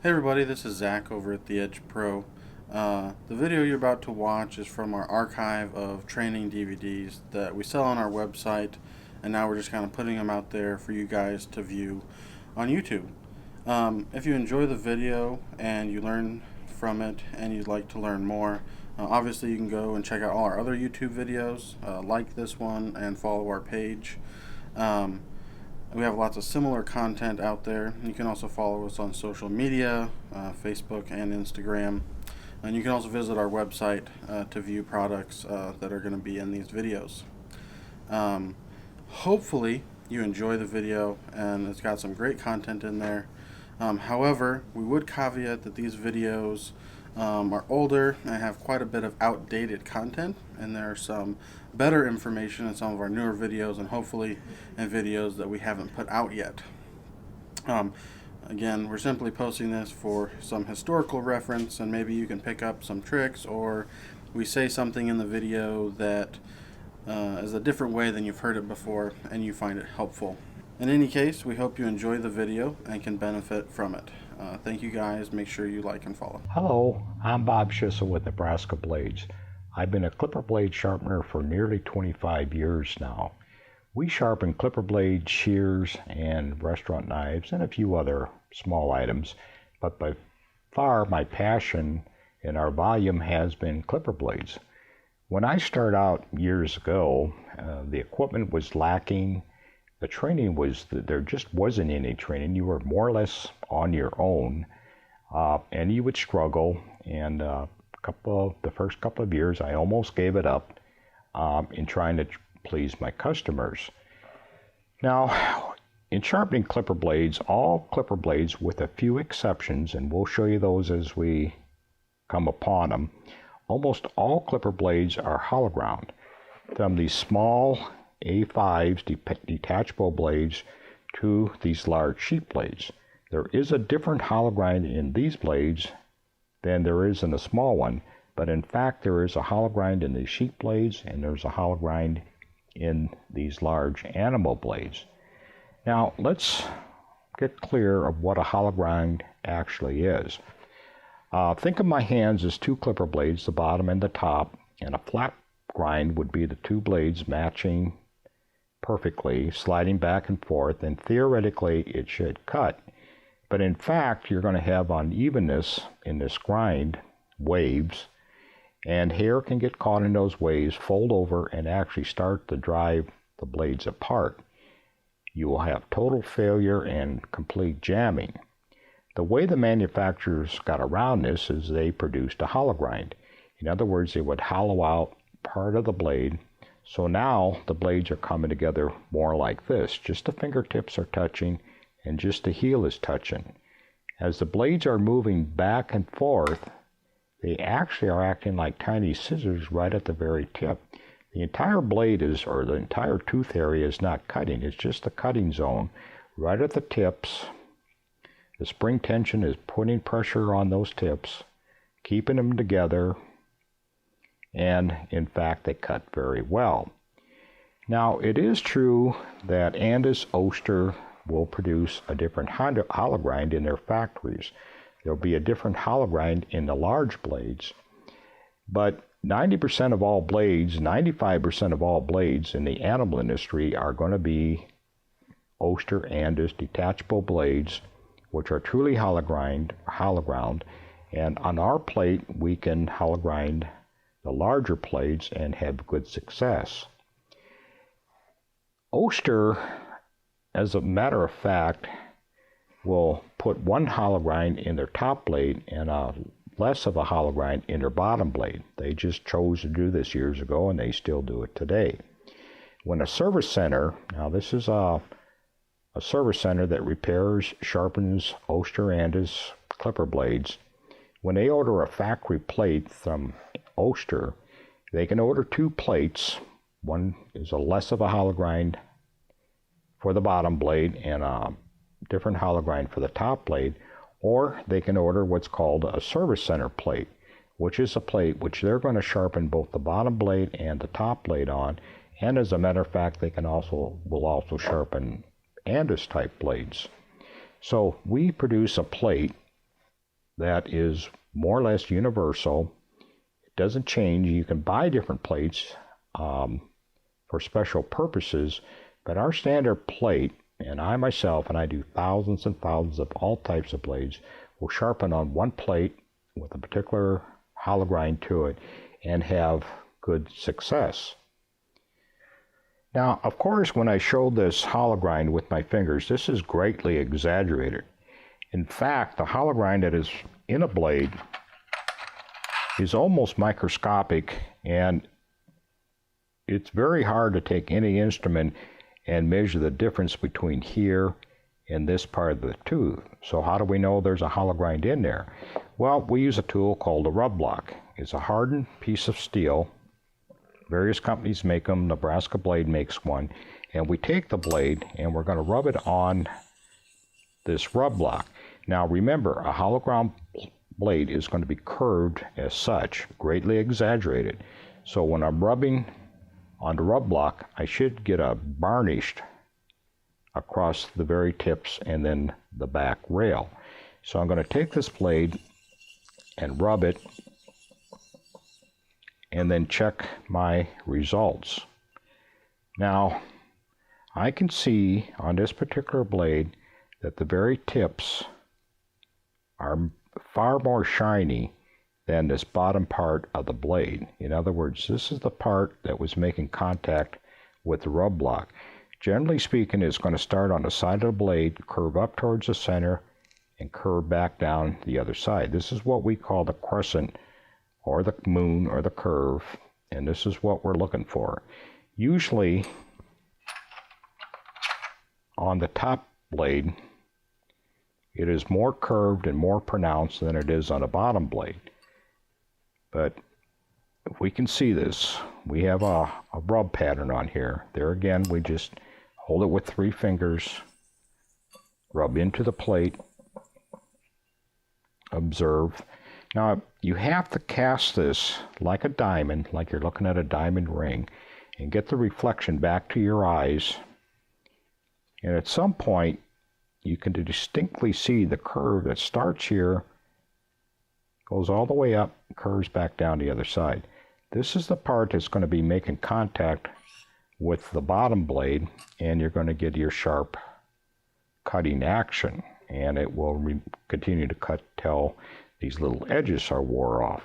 Hey everybody, this is Zach over at The Edge Pro. The video you're about to watch is from our archive of training DVDs that we sell on our website, and now we're just kind of putting them out there for you guys to view on YouTube. If you enjoy the video and you learn from it and you'd like to learn more, obviously you can go and check out all our other YouTube videos, like this one, and follow our page. We have lots of similar content out there. You can also follow us on social media, Facebook and Instagram. And you can also visit our website to view products that are going to be in these videos. Hopefully you enjoy the video and it's got some great content in there. However, we would caveat that these videos are older and have quite a bit of outdated content, and there's some better information in some of our newer videos, and hopefully in videos that we haven't put out yet. Again, we're simply posting this for some historical reference, and maybe you can pick up some tricks, or we say something in the video that is a different way than you've heard it before and you find it helpful. In any case, we hope you enjoy the video and can benefit from it. Thank you guys. Make sure you like and follow. Hello, I'm Bob Schissel with Nebraska Blades. I've been a clipper blade sharpener for nearly 25 years now. We sharpen clipper blades, shears, and restaurant knives, and a few other small items, but by far my passion and our volume has been clipper blades. When I started out years ago, the equipment was lacking. The training was, there just wasn't any training. You were more or less on your own, and you would struggle. And the first couple of years, I almost gave it up in trying to please my customers. Now, in sharpening clipper blades, all clipper blades, with a few exceptions, and we'll show you those as we come upon them, almost all clipper blades are hollow ground. From these small A5s, detachable blades, to these large sheet blades. There is a different hollow grind in these blades than there is in the small one, but in fact there is a hollow grind in these sheet blades and there's a hollow grind in these large animal blades. Now let's get clear of what a hollow grind actually is. Think of my hands as two clipper blades, the bottom and the top, and a flat grind would be the two blades matching perfectly, sliding back and forth, and theoretically it should cut. But in fact, you're going to have unevenness in this grind, waves, and hair can get caught in those waves, fold over, and actually start to drive the blades apart. You will have total failure and complete jamming. The way the manufacturers got around this is they produced a hollow grind. In other words, they would hollow out part of the blade. So now the blades are coming together more like this. Just the fingertips are touching and just the heel is touching. As the blades are moving back and forth, they actually are acting like tiny scissors right at the very tip. The entire blade is, or the entire tooth area is not cutting. It's just the cutting zone right at the tips. The spring tension is putting pressure on those tips, keeping them together, and in fact they cut very well. Now it is true that Andis Oster will produce a different hollow grind in their factories. There'll be a different hollow grind in the large blades, but 90% of all blades, 95% of all blades in the animal industry are going to be Oster Andis detachable blades, which are truly hollow ground, and on our plate we can hollow grind the larger blades and have good success. Oster, as a matter of fact, will put one hollow grind in their top blade and less of a hollow grind in their bottom blade. They just chose to do this years ago and they still do it today. When a service center, now this is a service center that repairs, sharpens Oster Andis clipper blades, when they order a factory plate from Oster, they can order two plates. One is a less of a hollow grind for the bottom blade and a different hollow grind for the top blade, or they can order what's called a service center plate, which is a plate which they're going to sharpen both the bottom blade and the top blade on, and as a matter of fact they will also sharpen Andis type blades. So we produce a plate that is more or less universal. It doesn't change. You can buy different plates for special purposes, but our standard plate, and I myself, and I do thousands and thousands of all types of blades, will sharpen on one plate with a particular hollow grind to it and have good success. Now, of course, when I showed this hollow grind with my fingers, this is greatly exaggerated. In fact, the hollow grind that is in a blade is almost microscopic, and it's very hard to take any instrument and measure the difference between here and this part of the tooth. So how do we know there's a hollow grind in there? Well, we use a tool called a rub block. It's a hardened piece of steel. Various companies make them. Nebraska Blade makes one. And we take the blade and we're going to rub it on this rub block. Now remember, a hollow ground blade is going to be curved as such, greatly exaggerated. So when I'm rubbing on the rub block, I should get a varnished across the very tips and then the back rail. So I'm going to take this blade and rub it and then check my results. Now, I can see on this particular blade that the very tips are far more shiny than this bottom part of the blade. In other words, this is the part that was making contact with the rub block. Generally speaking, it's going to start on the side of the blade, curve up towards the center, and curve back down the other side. This is what we call the crescent, or the moon, or the curve, and this is what we're looking for. Usually, on the top blade, it is more curved and more pronounced than it is on the bottom blade. But if we can see this, we have a rub pattern on here. There again, we just hold it with 3 fingers, rub into the plate, observe. Now, you have to cast this like a diamond, like you're looking at a diamond ring, and get the reflection back to your eyes. And at some point, you can distinctly see the curve that starts here, goes all the way up, curves back down the other side. This is the part that's going to be making contact with the bottom blade, and you're going to get your sharp cutting action, and it will continue to cut till these little edges are wore off.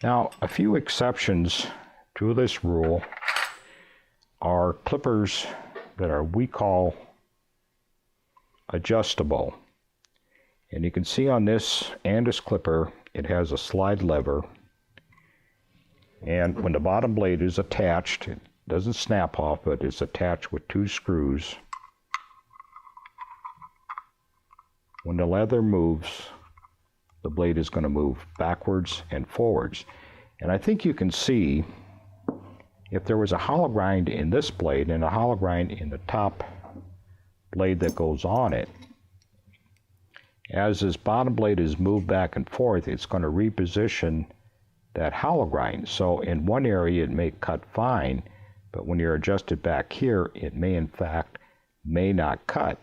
Now, a few exceptions to this rule are clippers that are we call adjustable. And you can see on this and this clipper, it has a slide lever. And when the bottom blade is attached, it doesn't snap off, but it's attached with 2 screws. When the leather moves, the blade is going to move backwards and forwards. And I think you can see if there was a hollow grind in this blade and a hollow grind in the top blade that goes on it, as this bottom blade is moved back and forth, it's going to reposition that hollow grind. So in one area it may cut fine, but when you're adjusted back here, it may in fact may not cut.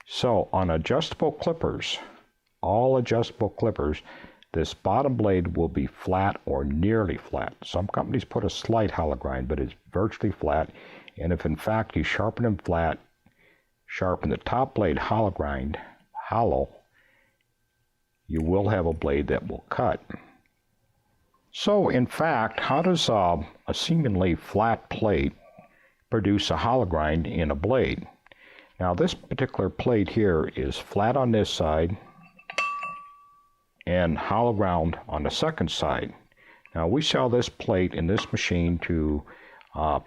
So on adjustable clippers, all adjustable clippers, this bottom blade will be flat or nearly flat. Some companies put a slight hollow grind, but it's virtually flat. And if in fact you sharpen them flat, sharpen the top blade hollow, you will have a blade that will cut. So in fact, how does a seemingly flat plate produce a hollow grind in a blade? Now this particular plate here is flat on this side and hollow ground on the second side. Now we sell this plate in this machine to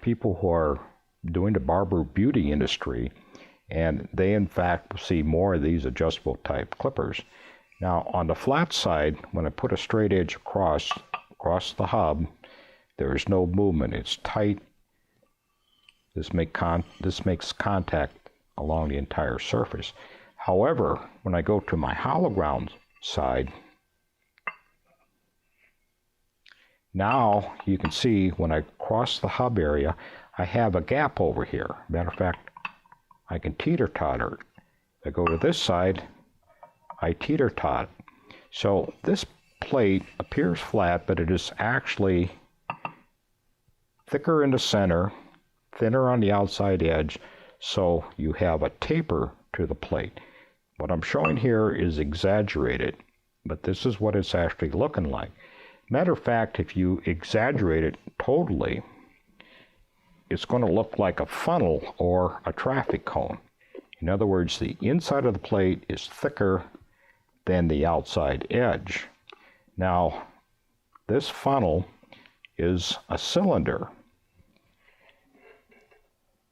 people who are doing the Barber beauty industry, and they in fact see more of these adjustable type clippers. Now on the flat side, when I put a straight edge across the hub, there is no movement. It's tight. This makes contact along the entire surface. However, when I go to my hollow ground side, now you can see when I cross the hub area, I have a gap over here. Matter of fact, I can teeter-totter. If I go to this side, I teeter-tot. So this plate appears flat, but it is actually thicker in the center, thinner on the outside edge, so you have a taper to the plate. What I'm showing here is exaggerated, but this is what it's actually looking like. Matter of fact, if you exaggerate it totally, it's going to look like a funnel or a traffic cone. In other words, the inside of the plate is thicker than the outside edge. Now, this funnel is a cylinder.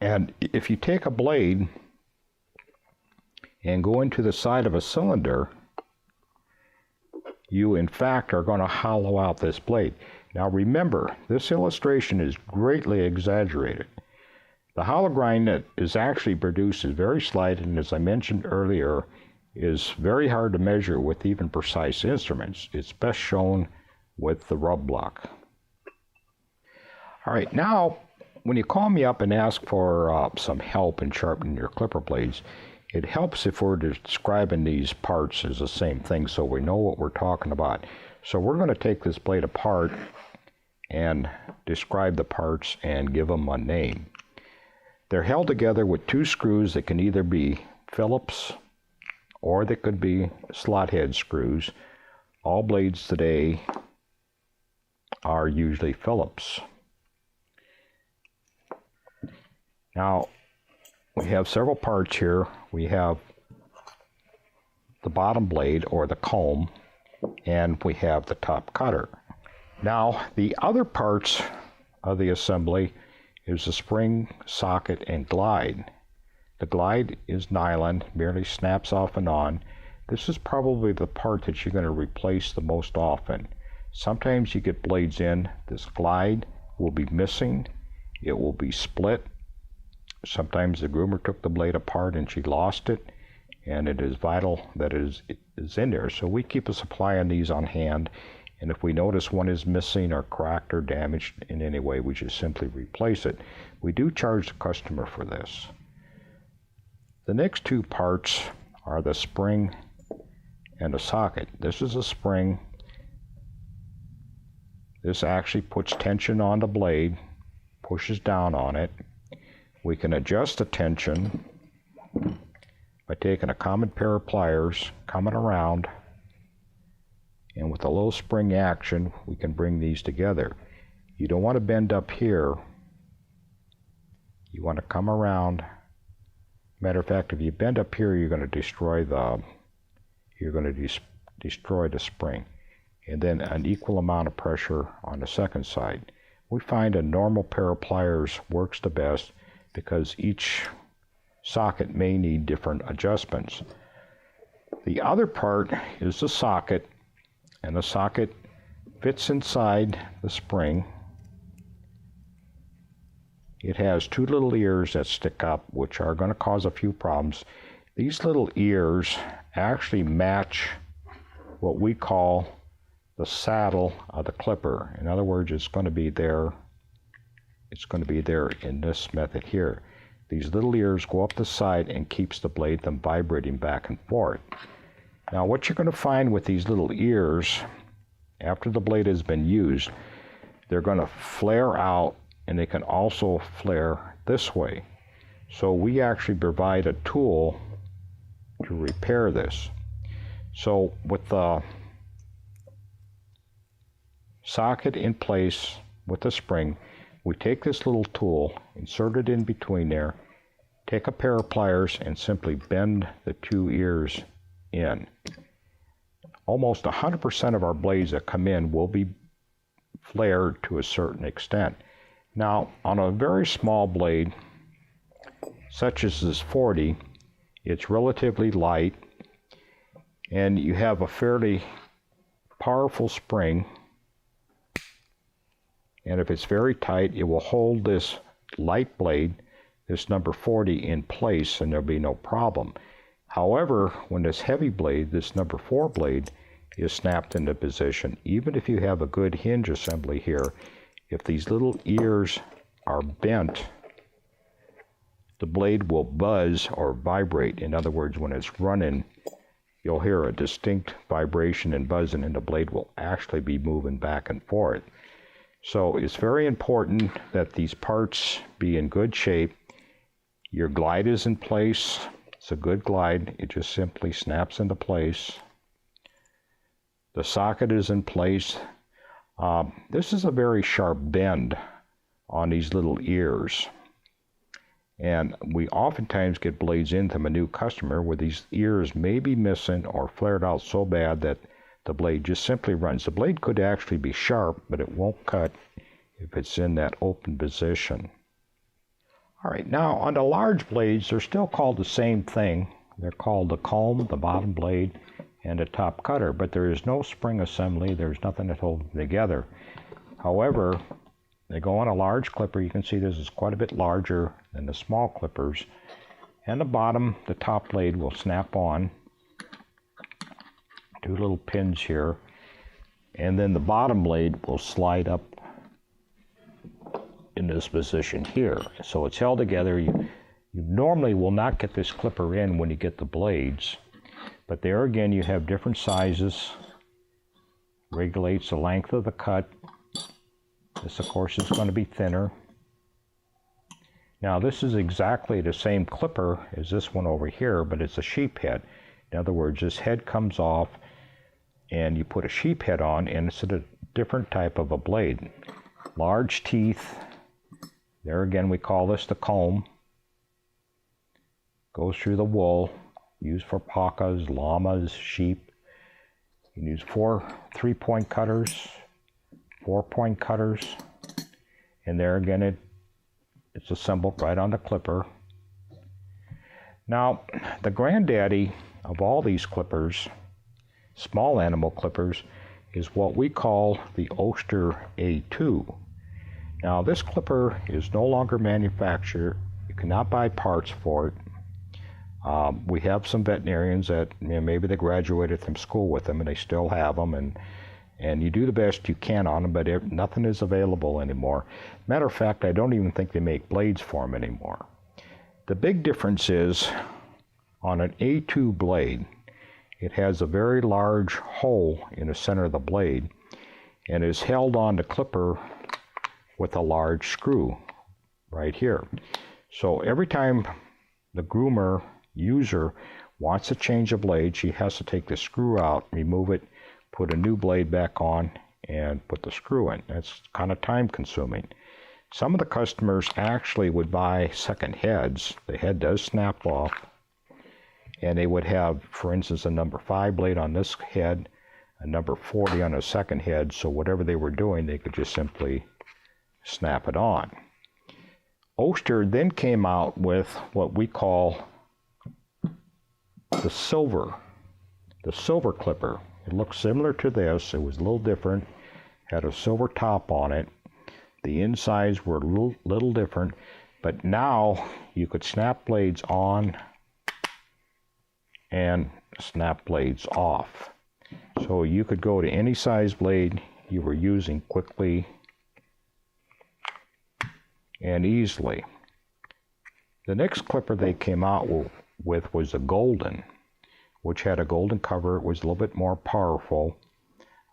And if you take a blade and go into the side of a cylinder, you in fact are going to hollow out this blade. Now remember, this illustration is greatly exaggerated. The hollow grind that is actually produced is very slight, and as I mentioned earlier, is very hard to measure with even precise instruments. It's best shown with the rub block. All right, now when you call me up and ask for some help in sharpening your clipper blades, it helps if we're describing these parts as the same thing so we know what we're talking about. So we're going to take this blade apart and describe the parts and give them a name. They're held together with two screws that can either be Phillips or they could be slot head screws. All blades today are usually Phillips. Now, we have several parts here. We have the bottom blade or the comb, and we have the top cutter. Now, the other parts of the assembly is the spring, socket, and glide. The glide is nylon, merely snaps off and on. This is probably the part that you're going to replace the most often. Sometimes you get blades in, this glide will be missing, it will be split. Sometimes the groomer took the blade apart and she lost it, and it is vital that it is in there. So we keep a supply of these on hand, and if we notice one is missing or cracked or damaged in any way, we just simply replace it. We do charge the customer for this. The next two parts are the spring and the socket. This is a spring. This actually puts tension on the blade, pushes down on it. We can adjust the tension by taking a common pair of pliers, coming around, and with a little spring action, we can bring these together. You don't want to bend up here. You want to come around. Matter of fact, if you bend up here, you're going to destroy the spring. And then an equal amount of pressure on the second side. We find a normal pair of pliers works the best because each socket may need different adjustments. The other part is the socket, and the socket fits inside the spring. It has two little ears that stick up, which are going to cause a few problems. These little ears actually match what we call the saddle of the clipper. In other words, it's going to be there. It's going to be there in this method here. These little ears go up the side and keeps the blade from vibrating back and forth. Now what you're going to find with these little ears, after the blade has been used, they're going to flare out, and they can also flare this way. So we actually provide a tool to repair this. So with the socket in place with the spring, we take this little tool, insert it in between there, take a pair of pliers, and simply bend the two ears in. Almost 100% of our blades that come in will be flared to a certain extent. Now, on a very small blade, such as this 40, it's relatively light, and you have a fairly powerful spring, and if it's very tight, it will hold this light blade, this number 40, in place, and there'll be no problem. However, when this heavy blade, this number 4 blade, is snapped into position, even if you have a good hinge assembly here, if these little ears are bent, the blade will buzz or vibrate. In other words, when it's running, you'll hear a distinct vibration and buzzing, and the blade will actually be moving back and forth. So it's very important that these parts be in good shape. Your glide is in place. It's a good glide. It just simply snaps into place. The socket is in place. This is a very sharp bend on these little ears. And we oftentimes get blades in from a new customer where these ears may be missing or flared out so bad that the blade just simply runs. The blade could actually be sharp, but it won't cut if it's in that open position. All right, now on the large blades, they're still called the same thing. They're called the comb, the bottom blade, and the top cutter, but there is no spring assembly. There's nothing that holds them together. However, they go on a large clipper. You can see this is quite a bit larger than the small clippers. And the bottom, the top blade will snap on. Two little pins here. And then the bottom blade will slide up in this position here. So it's held together. You normally will not get this clipper in when you get the blades. But there again, you have different sizes. Regulates the length of the cut. This, of course, is going to be thinner. Now, this is exactly the same clipper as this one over here, but it's a sheep head. In other words, this head comes off, and you put a sheep head on, and it's a different type of a blade. Large teeth. There again, we call this the comb. Goes through the wool. Used for pacas, llamas, sheep. You can use 4 3-point cutters, 4-point cutters, and there again it's assembled right on the clipper. Now, the granddaddy of all these clippers, small animal clippers, is what we call the Oster A2. Now, this clipper is no longer manufactured. You cannot buy parts for it. We have some veterinarians that, you know, maybe they graduated from school with them and they still have them, and you do the best you can on them, but nothing is available anymore. Matter of fact, I don't even think they make blades for them anymore. The big difference is on an A2 blade, it has a very large hole in the center of the blade and is held on the clipper with a large screw right here. So every time the groomer user wants to change a blade, she has to take the screw out, remove it, put a new blade back on, and put the screw in. That's kind of time consuming. Some of the customers actually would buy second heads. The head does snap off, and they would have, for instance, a number 5 blade on this head, a number 40 on a second head, so whatever they were doing, they could just simply snap it on. Oster then came out with what we call the silver clipper. It looked similar to this. It was a little different, had a silver top on it. The insides were a little different, but now you could snap blades on and snap blades off. So you could go to any size blade you were using quickly and easily. The next clipper they came out with was a golden, which had a golden cover. It was a little bit more powerful.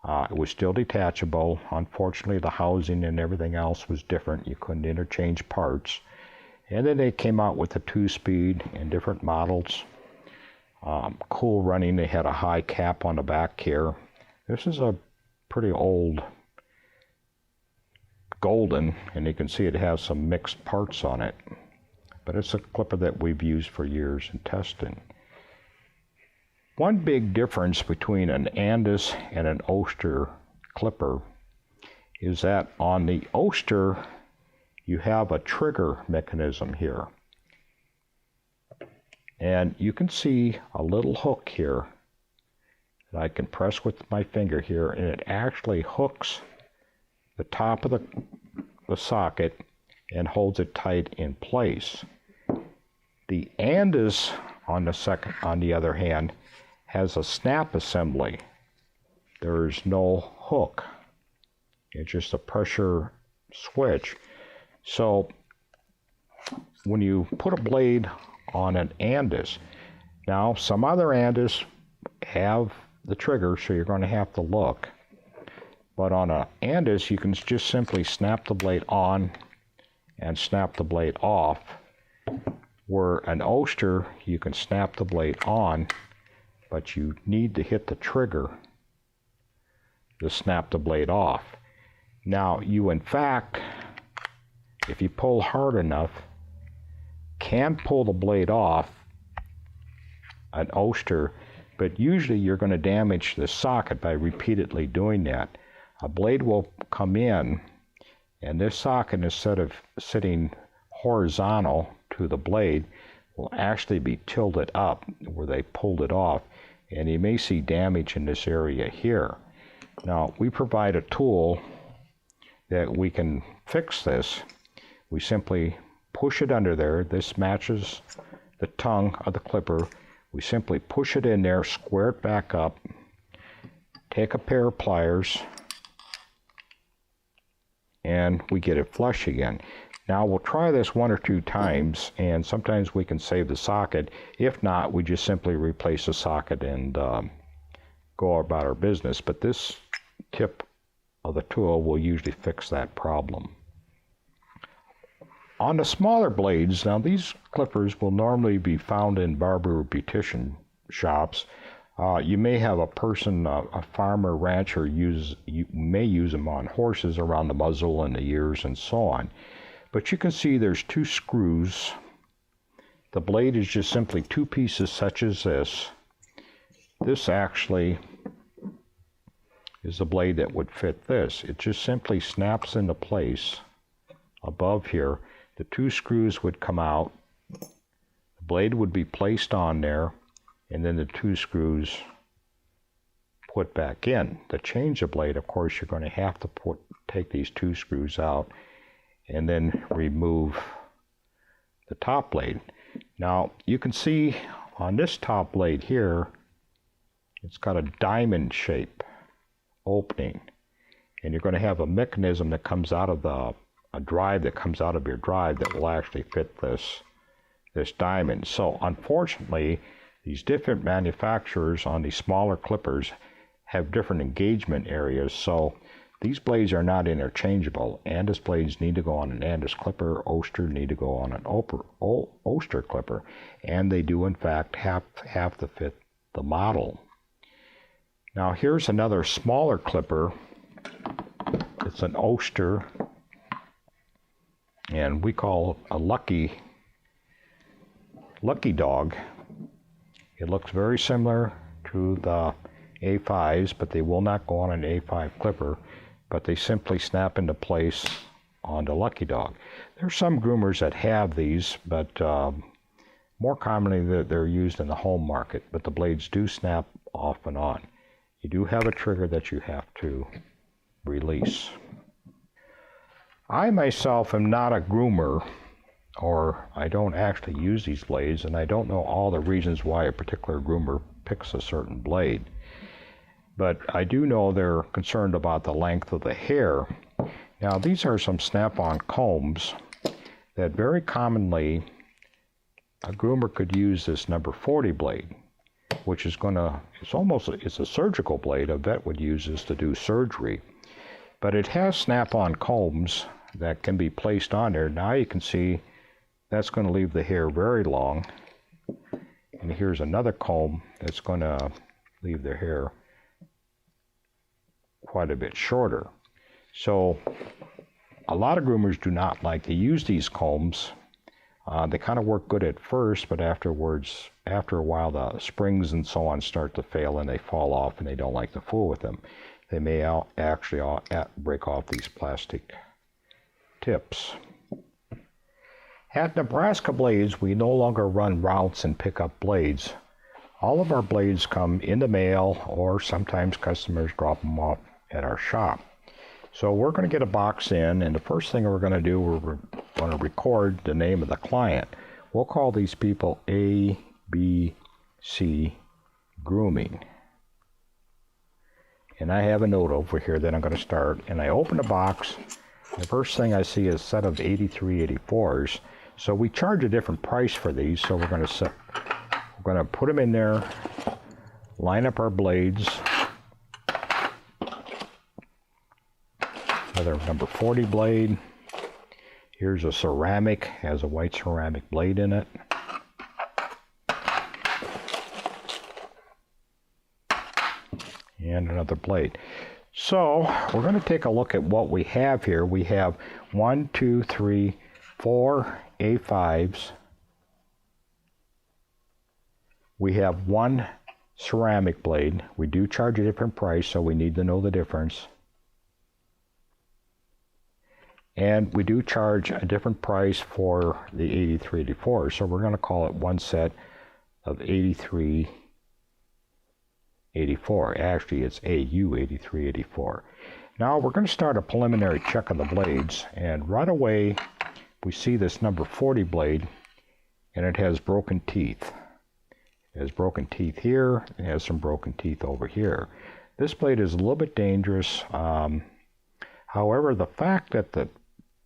It was still detachable. Unfortunately, the housing and everything else was different. You couldn't interchange parts. And then they came out with a 2-speed and different models. Cool running. They had a high cap on the back here. This is a pretty old golden, and you can see it has some mixed parts on it. But it's a clipper that we've used for years in testing. One big difference between an Andis and an Oster clipper is that on the Oster, you have a trigger mechanism here. And you can see a little hook here that I can press with my finger here, and it actually hooks the top of the socket and holds it tight in place. The Andis, on the other hand, has a snap assembly. There's no hook. It's just a pressure switch. So when you put a blade on an Andis, now some other Andis have the trigger, so you're going to have to look. But on a Andis, you can just simply snap the blade on and snap the blade off. Where an Oster, you can snap the blade on, but you need to hit the trigger to snap the blade off. Now, you in fact, if you pull hard enough, can pull the blade off an Oster, but usually you're going to damage the socket by repeatedly doing that. A blade will come in, and this socket, instead of sitting horizontal to the blade, will actually be tilted up where they pulled it off, and you may see damage in this area here. Now, we provide a tool that we can fix this. We simply push it under there. This matches the tongue of the clipper. We simply push it in there, square it back up, take a pair of pliers, and we get it flush again. Now we'll try this 1 or 2 times, and sometimes we can save the socket. If not, we just simply replace the socket and go about our business. But this tip of the tool will usually fix that problem. On the smaller blades, now these clippers will normally be found in barber beautician shops. You may have a person, a farmer, rancher, you may use them on horses around the muzzle and the ears and so on. But you can see there's 2 screws. The blade is just simply 2 pieces such as this. This actually is the blade that would fit this. It just simply snaps into place above here. The 2 screws would come out. The blade would be placed on there, and then the 2 screws put back in. To change the blade, of course, you're going to have to take these 2 screws out and then remove the top blade. Now, you can see on this top blade here, it's got a diamond shape opening, and you're going to have a mechanism that comes out of a drive that comes out of your drive that will actually fit this diamond. So unfortunately, these different manufacturers on these smaller clippers have different engagement areas, so these blades are not interchangeable. Andis blades need to go on an Andis clipper, Oster need to go on an Oster clipper, and they do in fact have to fit the model. Now here's another smaller clipper. It's an Oster, and we call it a lucky dog. It looks very similar to the A5s, but they will not go on an A5 clipper, but they simply snap into place on the lucky dog. There's some groomers that have these, but more commonly they're used in the home market, but the blades do snap off and on. You do have a trigger that you have to release. I myself am not a groomer, or I don't actually use these blades, and I don't know all the reasons why a particular groomer picks a certain blade. But I do know they're concerned about the length of the hair. Now these are some snap-on combs that very commonly a groomer could use this number 40 blade, which is it's a surgical blade. A vet would use this to do surgery. But it has snap-on combs that can be placed on there. Now you can see that's going to leave the hair very long. And here's another comb that's going to leave the hair quite a bit shorter. So a lot of groomers do not like to use these combs. They kind of work good at first, but after a while the springs and so on start to fail and they fall off, and they don't like to fool with them. They may actually break off these plastic tips. At Nebraska Blades, we no longer run routes and pick up blades. All of our blades come in the mail, or sometimes customers drop them off at our shop. So we're going to get a box in, and the first thing we're going to do, we're going to record the name of the client. We'll call these people A, B, C Grooming. And I have a note over here that I'm going to start, and I open the box. The first thing I see is a set of 8384s. So we charge a different price for these, so we're going to put them in there line up our blades. Another number 40 blade. Here's a ceramic, has a white ceramic blade in it. And another blade. So we're going to take a look at what we have here. We have 1, 2, 3, 4 A5s. We have one ceramic blade. We do charge a different price, so we need to know the difference. And we do charge a different price for the 8384. So we're going to call it one set of 8384. Actually, it's AU 8384. Now we're going to start a preliminary check of the blades. And right away, we see this number 40 blade, and it has broken teeth. It has broken teeth here. It has some broken teeth over here. This blade is a little bit dangerous. However, the fact that the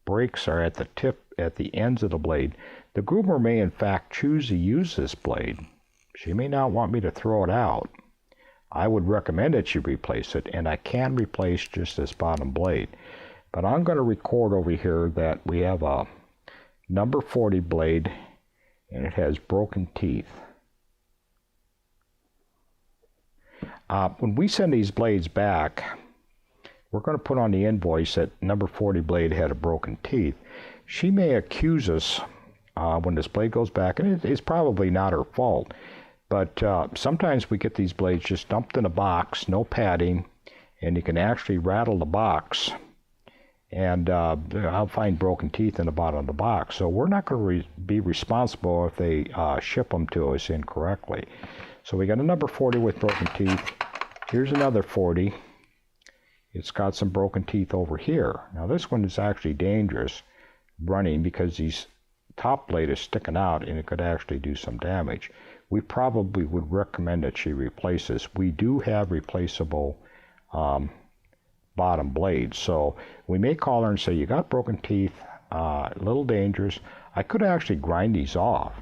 brakes are at the tip, at the ends of the blade, the groomer may in fact choose to use this blade. She may not want me to throw it out. I would recommend that she replace it, and I can replace just this bottom blade. But I'm going to record over here that we have a number 40 blade, and it has broken teeth. When we send these blades back, we're going to put on the invoice that number 40 blade had a broken teeth. She may accuse us when this blade goes back, and it's probably not her fault, but sometimes we get these blades just dumped in a box, no padding, and you can actually rattle the box, and I'll find broken teeth in the bottom of the box. So we're not going to be responsible if they ship them to us incorrectly. So we got a number 40 with broken teeth. Here's another 40. It's got some broken teeth over here. Now this one is actually dangerous running because these top blade is sticking out and it could actually do some damage. We probably would recommend that she replace this. We do have replaceable bottom blades. So we may call her and say, you got broken teeth, a little dangerous. I could actually grind these off,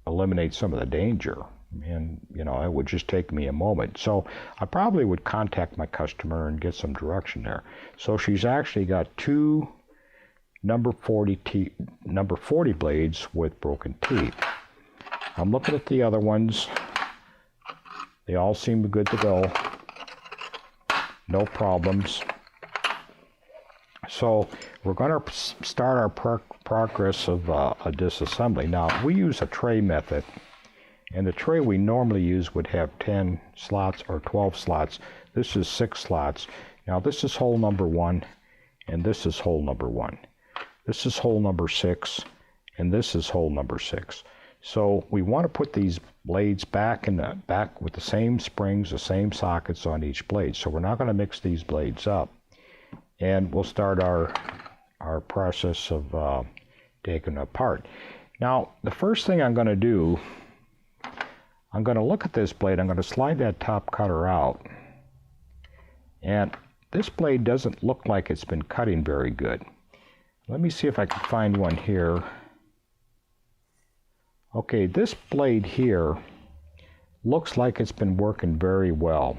eliminate some of the danger. And, you know, it would just take me a moment. So I probably would contact my customer and get some direction there. So she's actually got two number 40 blades with broken teeth. I'm looking at the other ones. They all seem good to go. No problems. So we're going to start our progress of a disassembly. Now, we use a tray method. And the tray we normally use would have 10 slots or 12 slots. This is 6 slots. Now this is hole number 1, and this is hole number 1. This is hole number 6, and this is hole number 6. So we want to put these blades back with the same springs, the same sockets on each blade. So we're not going to mix these blades up. And we'll start our process of taking them apart. Now the first thing I'm going to do, I'm going to look at this blade. I'm going to slide that top cutter out. And this blade doesn't look like it's been cutting very good. Let me see if I can find one here. Okay, this blade here looks like it's been working very well.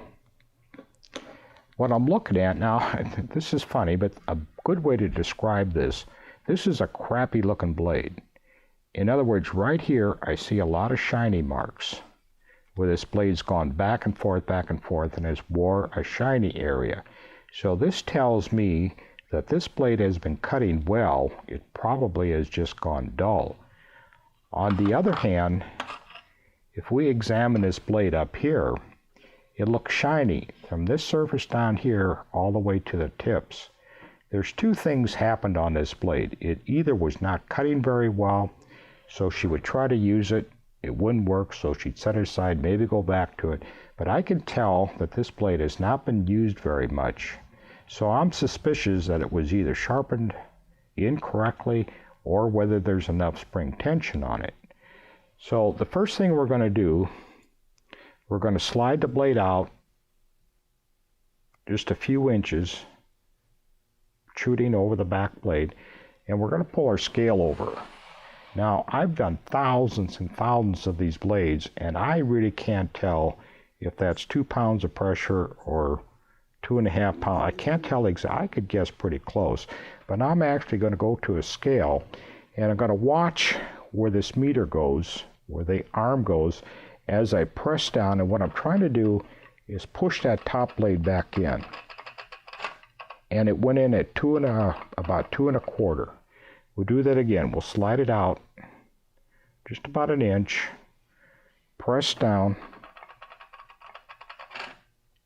What I'm looking at now, this is funny, but a good way to describe this is a crappy looking blade. In other words, right here, I see a lot of shiny marks where this blade's gone back and forth, and has wore a shiny area. So this tells me that this blade has been cutting well. It probably has just gone dull. On the other hand, if we examine this blade up here, it looks shiny from this surface down here all the way to the tips. There's two things happened on this blade. It either was not cutting very well, so she would try to use it. It wouldn't work, so she'd set it aside, maybe go back to it. But I can tell that this blade has not been used very much. So I'm suspicious that it was either sharpened incorrectly or whether there's enough spring tension on it. So the first thing we're going to do, we're going to slide the blade out just a few inches, shooting over the back blade, and we're going to pull our scale over. Now, I've done thousands and thousands of these blades, and I really can't tell if that's 2 pounds of pressure or 2.5 pounds. I can't tell exactly. I could guess pretty close. But I'm actually going to go to a scale, and I'm going to watch where this meter goes, where the arm goes, as I press down. And what I'm trying to do is push that top blade back in. And it went in at about 2.25. We'll do that again. We'll slide it out just about an inch, press down,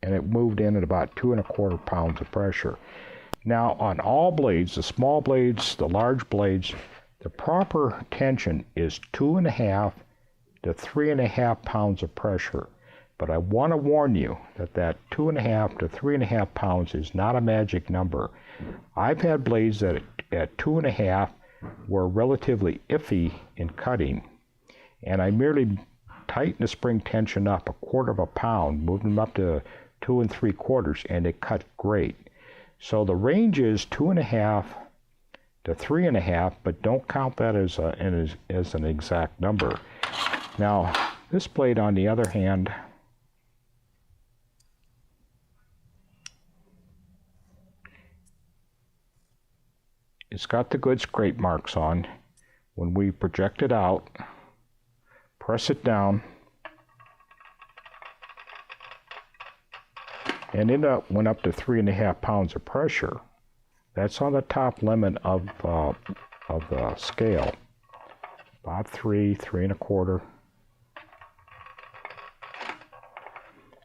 and it moved in at about 2.25 pounds of pressure. Now on all blades, the small blades, the large blades, the proper tension is 2.5 to 3.5 pounds of pressure. But I want to warn you that 2.5 to 3.5 pounds is not a magic number. I've had blades that at 2.5 were relatively iffy in cutting, and I merely tightened the spring tension up 1/4 pound, moved them up to 2 3/4, and it cut great. So the range is 2.5 to 3.5, but don't count that as an exact number. Now this blade, on the other hand, it's got the good scrape marks on. When we project it out, press it down, and it went up to 3.5 pounds of pressure. That's on the top limit of the scale. About 3.25.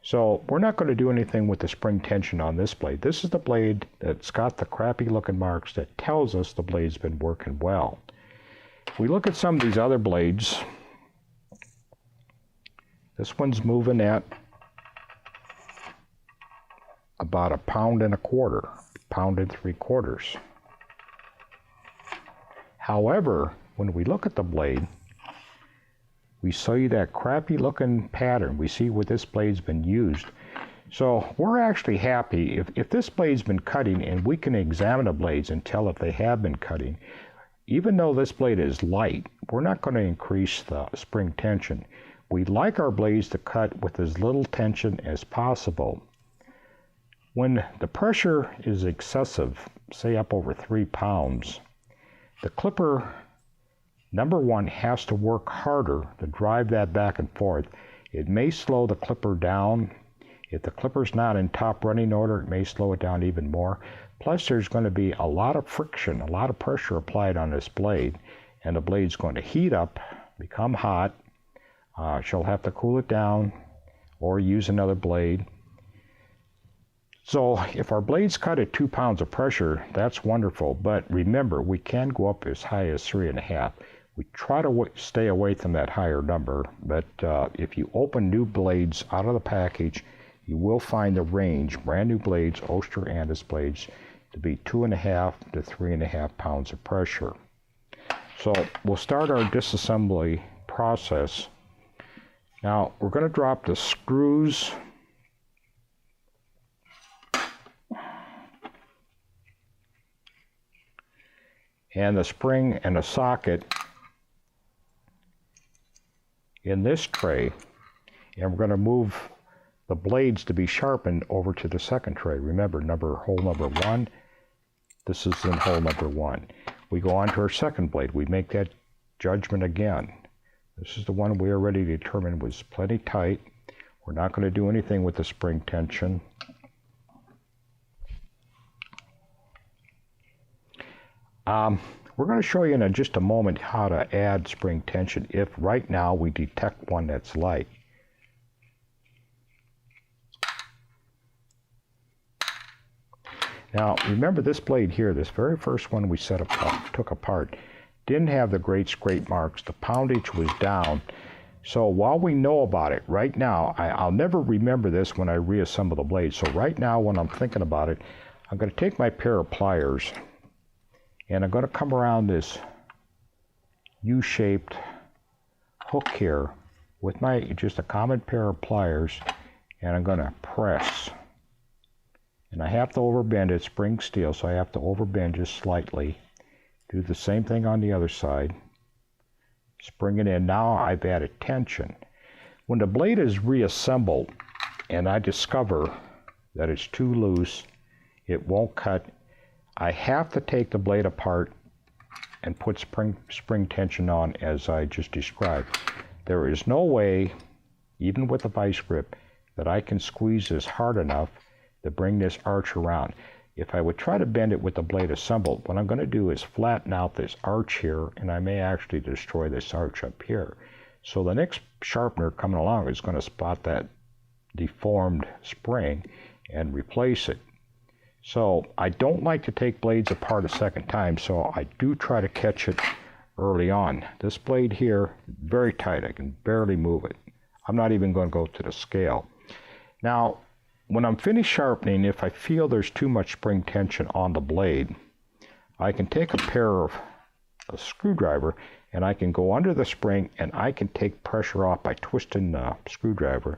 So we're not going to do anything with the spring tension on this blade. This is the blade that's got the crappy looking marks that tells us the blade's been working well. We look at some of these other blades. This one's moving at about 1.25 pounds, 1.75 pounds. However, when we look at the blade, we see that crappy looking pattern. We see where this blade's been used. So we're actually happy if this blade's been cutting, and we can examine the blades and tell if they have been cutting. Even though this blade is light, we're not going to increase the spring tension. We like our blades to cut with as little tension as possible. When the pressure is excessive, say up over 3 pounds, the clipper, number one, has to work harder to drive that back and forth. It may slow the clipper down. If the clipper's not in top running order, it may slow it down even more. Plus, there's going to be a lot of friction, a lot of pressure applied on this blade, and the blade's going to heat up, become hot. She'll have to cool it down or use another blade. So if our blades cut at 2 pounds of pressure, that's wonderful. But remember, we can go up as high as 3.5. We try to stay away from that higher number, but if you open new blades out of the package, you will find the range, brand new blades, Oster Andis blades, to be 2.5 to 3.5 pounds of pressure. So we'll start our disassembly process. Now we're going to drop the screws and the spring and the socket in this tray, and we're going to move the blades to be sharpened over to the second tray. Remember, hole number 1, this is in hole number 1. We go on to our second blade. We make that judgment again. This is the one we already determined was plenty tight. We're not going to do anything with the spring tension. We're going to show you in just a moment how to add spring tension if right now we detect one that's light. Now remember, this blade here, this very first one we took apart, didn't have the great scrape marks. The poundage was down. So while we know about it right now, I'll never remember this when I reassemble the blade. So right now when I'm thinking about it, I'm going to take my pair of pliers and I'm going to come around this U-shaped hook here with just a common pair of pliers, and I'm going to press. And I have to overbend it, spring steel, so I have to overbend just slightly. Do the same thing on the other side. Spring it in. Now I've added tension. When the blade is reassembled, and I discover that it's too loose, it won't cut, I have to take the blade apart and put spring tension on as I just described. There is no way, even with a vice grip, that I can squeeze this hard enough to bring this arch around. If I would try to bend it with the blade assembled, what I'm going to do is flatten out this arch here, and I may actually destroy this arch up here. So the next sharpener coming along is going to spot that deformed spring and replace it. So I don't like to take blades apart a second time, so I do try to catch it early on. This blade here, very tight, I can barely move it. I'm not even going to go to the scale. Now, when I'm finished sharpening, if I feel there's too much spring tension on the blade, I can take a screwdriver and I can go under the spring and I can take pressure off by twisting the screwdriver.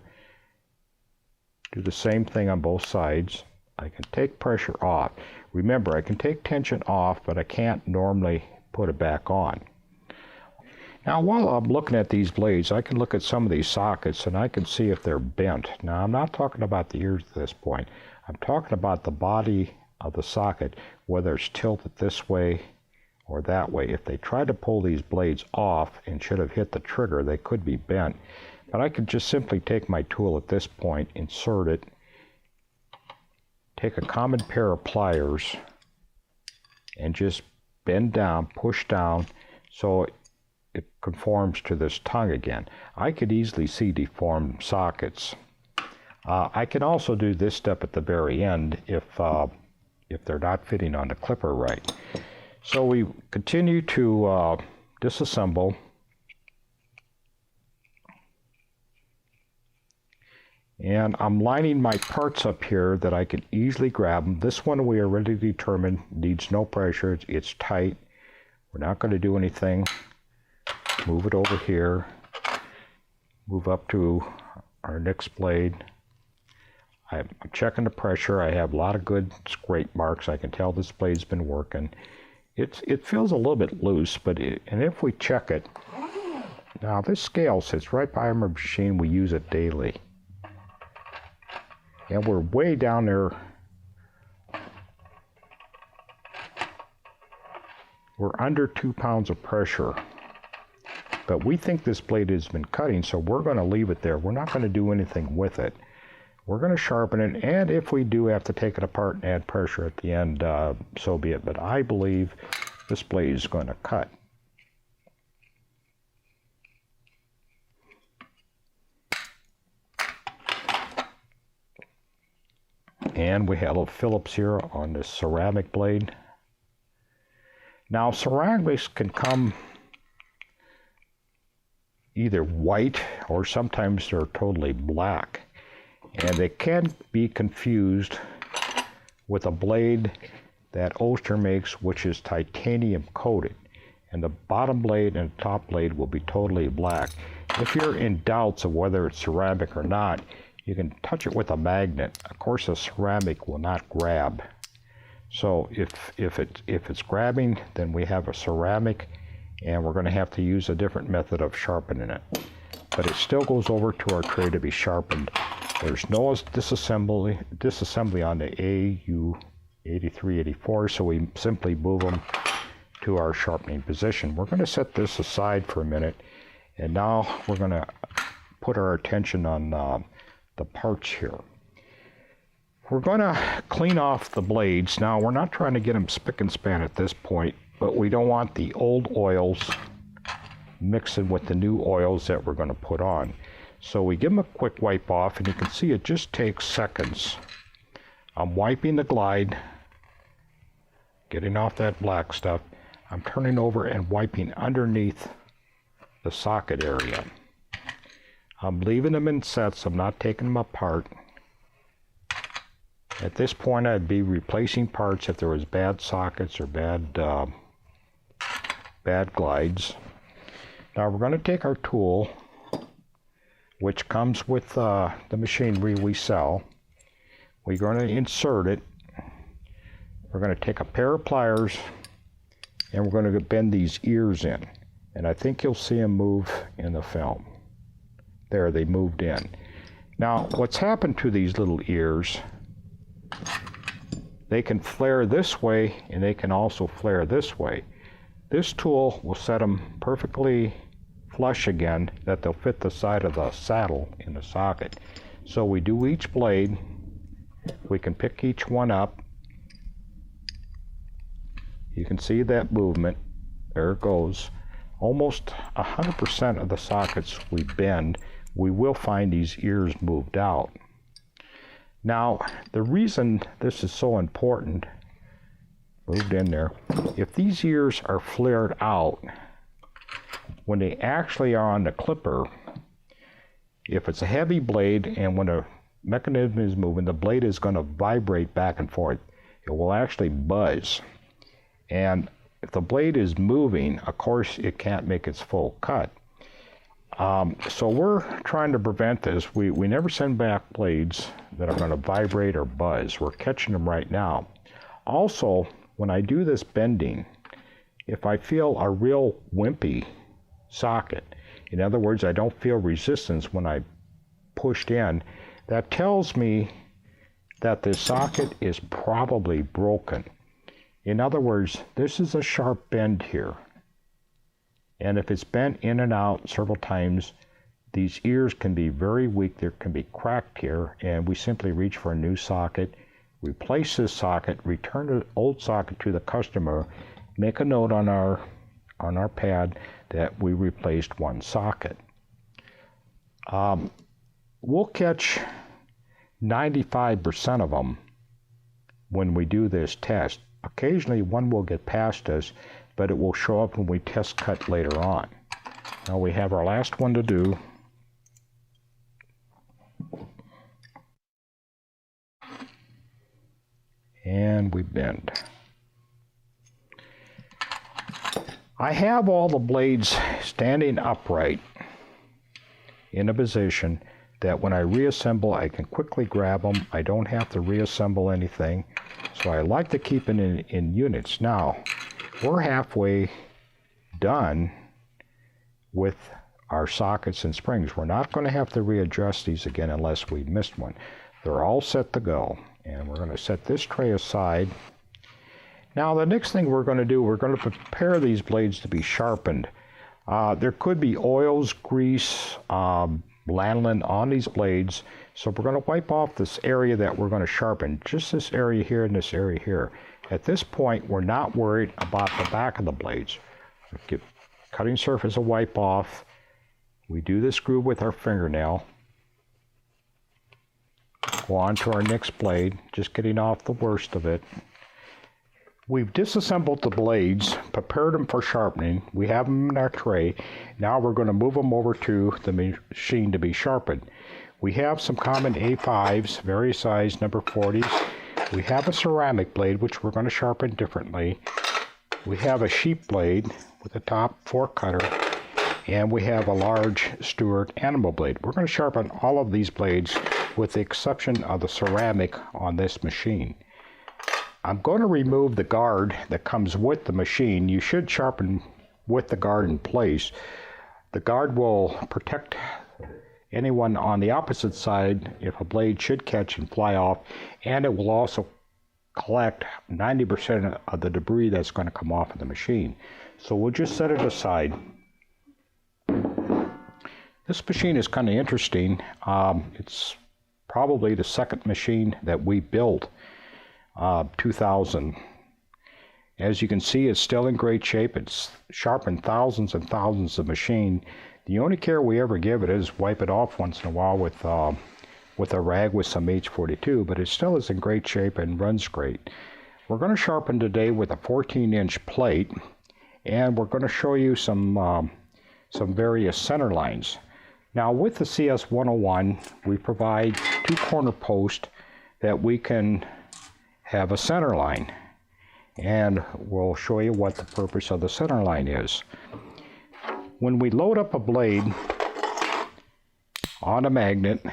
Do the same thing on both sides. I can take pressure off. Remember, I can take tension off, but I can't normally put it back on. Now, while I'm looking at these blades, I can look at some of these sockets and I can see if they're bent. Now, I'm not talking about the ears at this point. I'm talking about the body of the socket, whether it's tilted this way or that way. If they try to pull these blades off and should have hit the trigger, they could be bent. But I could just simply take my tool at this point, insert it, take a common pair of pliers, and just bend down, push down, so it conforms to this tongue again. I could easily see deformed sockets. I can also do this step at the very end if they're not fitting on the clipper right. So we continue to disassemble. And I'm lining my parts up here that I can easily grab them. This one we already determined needs no pressure. It's tight. We're not going to do anything. Move it over here. Move up to our next blade. I'm checking the pressure. I have a lot of good scrape marks. I can tell this blade's been working. It feels a little bit loose, and if we check it, now this scale sits right by our machine. We use it daily. And we're way down there. We're under 2 pounds of pressure. But we think this blade has been cutting, so we're going to leave it there. We're not going to do anything with it. We're going to sharpen it, and if we do have to take it apart and add pressure at the end, so be it. But I believe this blade is going to cut. And we have a Phillips here on this ceramic blade. Now, ceramics can come either white or sometimes they're totally black. And they can be confused with a blade that Oster makes, which is titanium coated. And the bottom blade and the top blade will be totally black. If you're in doubts of whether it's ceramic or not, you can touch it with a magnet. Of course, a ceramic will not grab. So if it's grabbing, then we have a ceramic, and we're going to have to use a different method of sharpening it. But it still goes over to our tray to be sharpened. There's no disassembly on the AU83, 84, so we simply move them to our sharpening position. We're going to set this aside for a minute, and now we're going to put our attention on the parts here. We're going to clean off the blades. Now, we're not trying to get them spick and span at this point, but we don't want the old oils mixing with the new oils that we're going to put on. So we give them a quick wipe off, and you can see it just takes seconds. I'm wiping the glide, getting off that black stuff. I'm turning over and wiping underneath the socket area. I'm leaving them in sets. I'm not taking them apart. At this point, I'd be replacing parts if there was bad sockets or bad glides. Now we're going to take our tool, which comes with the machinery we sell. We're going to insert it. We're going to take a pair of pliers, and we're going to bend these ears in. And I think you'll see them move in the film. There, they moved in. Now, what's happened to these little ears, they can flare this way and they can also flare this way. This tool will set them perfectly flush again, that they'll fit the side of the saddle in the socket. So we do each blade, we can pick each one up. You can see that movement, there it goes. Almost 100% of the sockets we bend, we will find these ears moved out. Now, the reason this is so important, moved in there, if these ears are flared out, when they actually are on the clipper, if it's a heavy blade and when the mechanism is moving, the blade is going to vibrate back and forth. It will actually buzz. And if the blade is moving, of course, it can't make its full cut. So we're trying to prevent this. We never send back blades that are going to vibrate or buzz. We're catching them right now. Also, when I do this bending, if I feel a real wimpy socket, in other words, I don't feel resistance when I pushed in, that tells me that the socket is probably broken. In other words, this is a sharp bend here. And if it's bent in and out several times, these ears can be very weak. There can be cracked here, and we simply reach for a new socket, replace this socket, return the old socket to the customer, make a note on our pad that we replaced one socket. We'll catch 95% of them when we do this test. Occasionally one will get past us, but it will show up when we test cut later on. Now we have our last one to do. And we bend. I have all the blades standing upright in a position that when I reassemble, I can quickly grab them. I don't have to reassemble anything. So I like to keep it in units. Now, we're halfway done with our sockets and springs. We're not going to have to readjust these again unless we missed one. They're all set to go. And we're going to set this tray aside. Now the next thing we're going to do, we're going to prepare these blades to be sharpened. There could be oils, grease, lanolin on these blades. So we're going to wipe off this area that we're going to sharpen, just this area here and this area here. At this point, we're not worried about the back of the blades. Give cutting surface a wipe off. We do this groove with our fingernail. Go on to our next blade, just getting off the worst of it. We've disassembled the blades, prepared them for sharpening. We have them in our tray. Now we're going to move them over to the machine to be sharpened. We have some common A5s, various size, number 40s. We have a ceramic blade, which we're going to sharpen differently. We have a sheep blade with a top fork cutter, and we have a large Stewart animal blade. We're going to sharpen all of these blades with the exception of the ceramic on this machine. I'm going to remove the guard that comes with the machine. You should sharpen with the guard in place. The guard will protect anyone on the opposite side if a blade should catch and fly off, and it will also collect 90% of the debris that's going to come off of the machine. So we'll just set it aside. This machine is kind of interesting. It's probably the second machine that we built, 2000. As you can see, it's still in great shape. It's sharpened thousands and thousands of machine. The only care we ever give it is wipe it off once in a while with a rag with some H42, but it still is in great shape and runs great. We're going to sharpen today with a 14-inch plate, and we're going to show you some various center lines. Now with the CS101, we provide two corner posts that we can have a center line, and we'll show you what the purpose of the center line is. When we load up a blade on a magnet,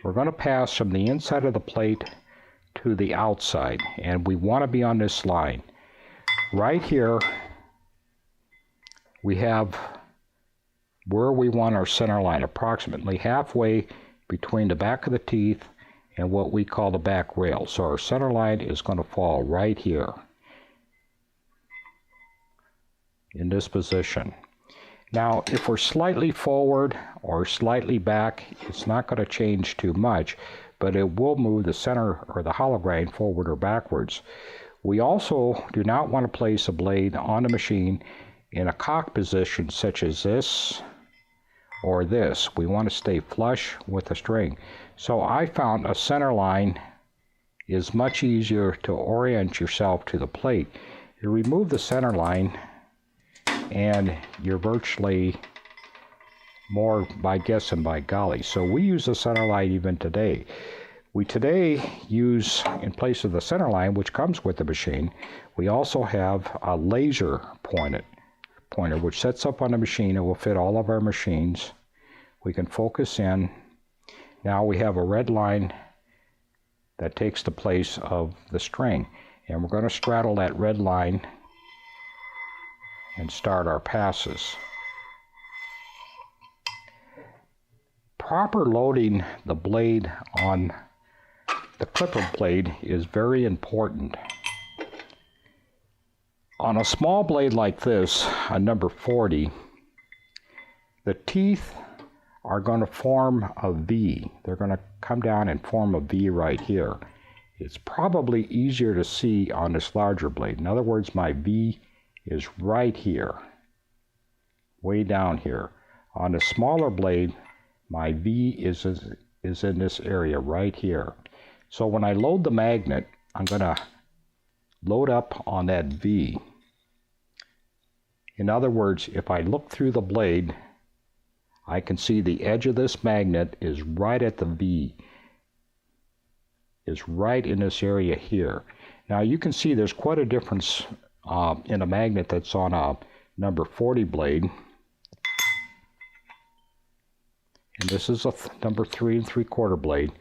we're going to pass from the inside of the plate to the outside, and we want to be on this line. Right here, we have where we want our center line, approximately halfway between the back of the teeth and what we call the back rail. So our center line is going to fall right here in this position. Now, if we're slightly forward or slightly back, it's not going to change too much, but it will move the center or the hollow grind forward or backwards. We also do not want to place a blade on the machine in a cock position such as this or this. We want to stay flush with the string. So I found a center line is much easier to orient yourself to the plate. You remove the center line and you're virtually more by guess than by golly. So we use the center line even today. We today use, in place of the center line, which comes with the machine, we also have a laser pointer, which sets up on the machine. It will fit all of our machines. We can focus in. Now we have a red line that takes the place of the string. And we're going to straddle that red line and start our passes. Proper loading the blade on the clipper blade is very important. On a small blade like this, a number 40, the teeth are going to form a V. They're going to come down and form a V right here. It's probably easier to see on this larger blade. In other words, my V is right here, way down here. On the smaller blade, my V is in this area right here. So when I load the magnet, I'm going to load up on that V. In other words, if I look through the blade, I can see the edge of this magnet is right at the V, is right in this area here. Now you can see there's quite a difference in a magnet that's on a number 40 blade. And this is a number 3 3/4 blade.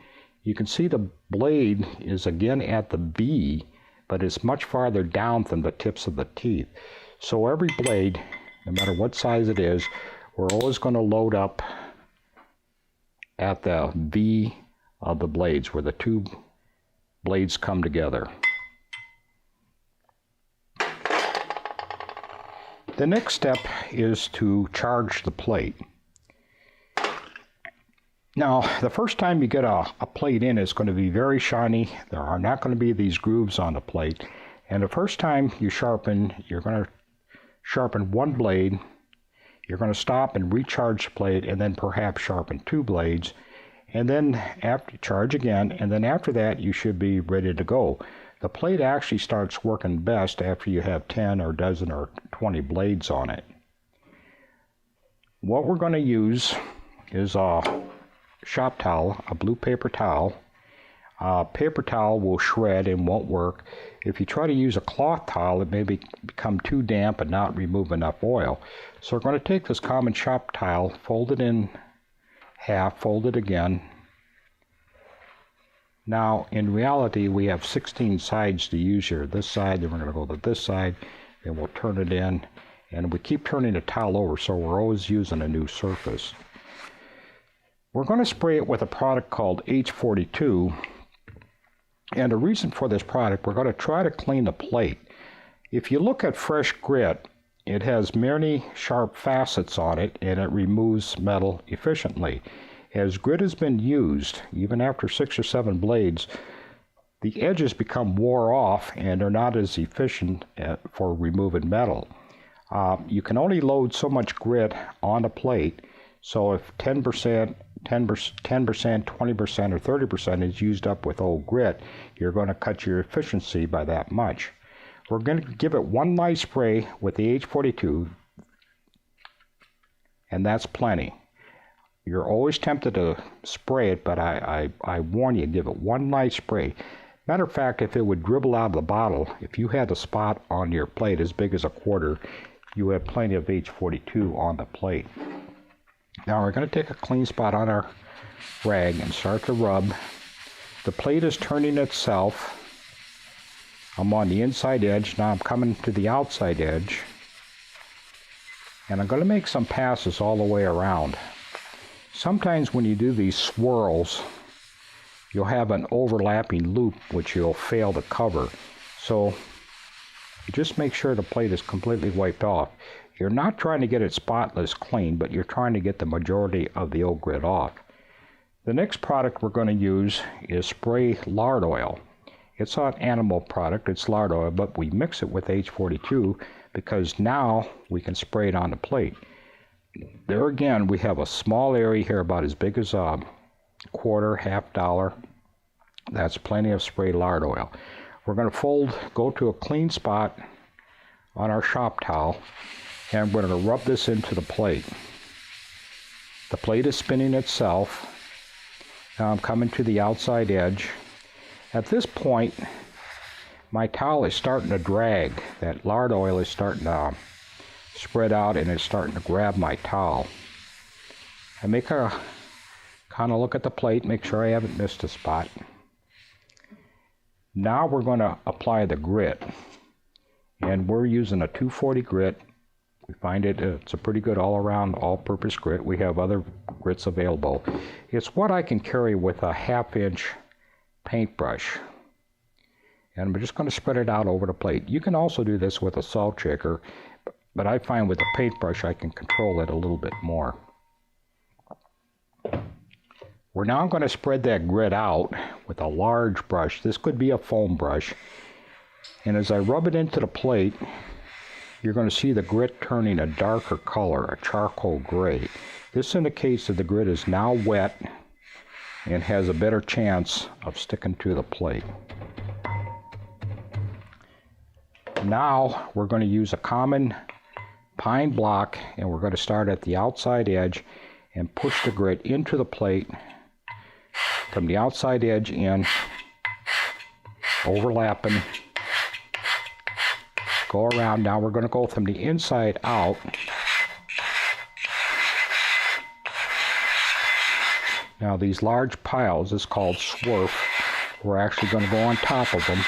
You can see the blade is again at the V, but it's much farther down than the tips of the teeth. So every blade, no matter what size it is, we're always going to load up at the V of the blades, where the two blades come together. The next step is to charge the plate. Now, the first time you get a plate in, it's going to be very shiny. There are not going to be these grooves on the plate. And the first time you sharpen, you're going to sharpen one blade. You're going to stop and recharge the plate, and then perhaps sharpen two blades. And then after charge again, and then after that, you should be ready to go. The plate actually starts working best after you have 10 or dozen or 20 blades on it. What we're going to use is a shop towel, a blue paper towel. Paper towel will shred and won't work. If you try to use a cloth towel, it may become too damp and not remove enough oil. So we're going to take this common shop towel, fold it in half, fold it again. Now, in reality, we have 16 sides to use here. This side, then we're going to go to this side, and we'll turn it in. And we keep turning the towel over, so we're always using a new surface. We're going to spray it with a product called H42. And the reason for this product, we're going to try to clean the plate. If you look at fresh grit, it has many sharp facets on it, and it removes metal efficiently. As grit has been used, even after 6 or 7 blades, the edges become wore off and are not as efficient for removing metal. You can only load so much grit on a plate, so if 10%, 20%, or 30% is used up with old grit, you're going to cut your efficiency by that much. We're going to give it one light spray with the H42, and that's plenty. You're always tempted to spray it, but I warn you, give it one light spray. Matter of fact, if it would dribble out of the bottle, if you had a spot on your plate as big as a quarter, you have plenty of H42 on the plate. Now we're going to take a clean spot on our rag and start to rub. The plate is turning itself. I'm on the inside edge. Now I'm coming to the outside edge. And I'm going to make some passes all the way around. Sometimes when you do these swirls, you'll have an overlapping loop which you'll fail to cover. So just make sure the plate is completely wiped off. You're not trying to get it spotless clean, but you're trying to get the majority of the old grit off. The next product we're going to use is spray lard oil. It's not animal product, it's lard oil, but we mix it with H42 because now we can spray it on the plate. There again, we have a small area here about as big as a quarter, $half. That's plenty of spray lard oil. We're going to go to a clean spot on our shop towel, and we're going to rub this into the plate. The plate is spinning itself. Now I'm coming to the outside edge. At this point, my towel is starting to drag. That lard oil is starting to spread out and it's starting to grab my towel. I make a kind of look at the plate, make sure I haven't missed a spot. Now we're going to apply the grit. And we're using a 240 grit. We find it's a pretty good all-around, all-purpose grit. We have other grits available. It's what I can carry with a 1/2-inch paintbrush. And I'm just going to spread it out over the plate. You can also do this with a salt shaker, but I find with a paintbrush I can control it a little bit more. We're now going to spread that grit out with a large brush. This could be a foam brush. And as I rub it into the plate, you're going to see the grit turning a darker color, a charcoal gray. This indicates that the grit is now wet and has a better chance of sticking to the plate. Now we're going to use a common pine block, and we're going to start at the outside edge and push the grit into the plate from the outside edge in, overlapping. Go around. Now we're going to go from the inside out. Now these large piles is called swerf. We're actually going to go on top of them.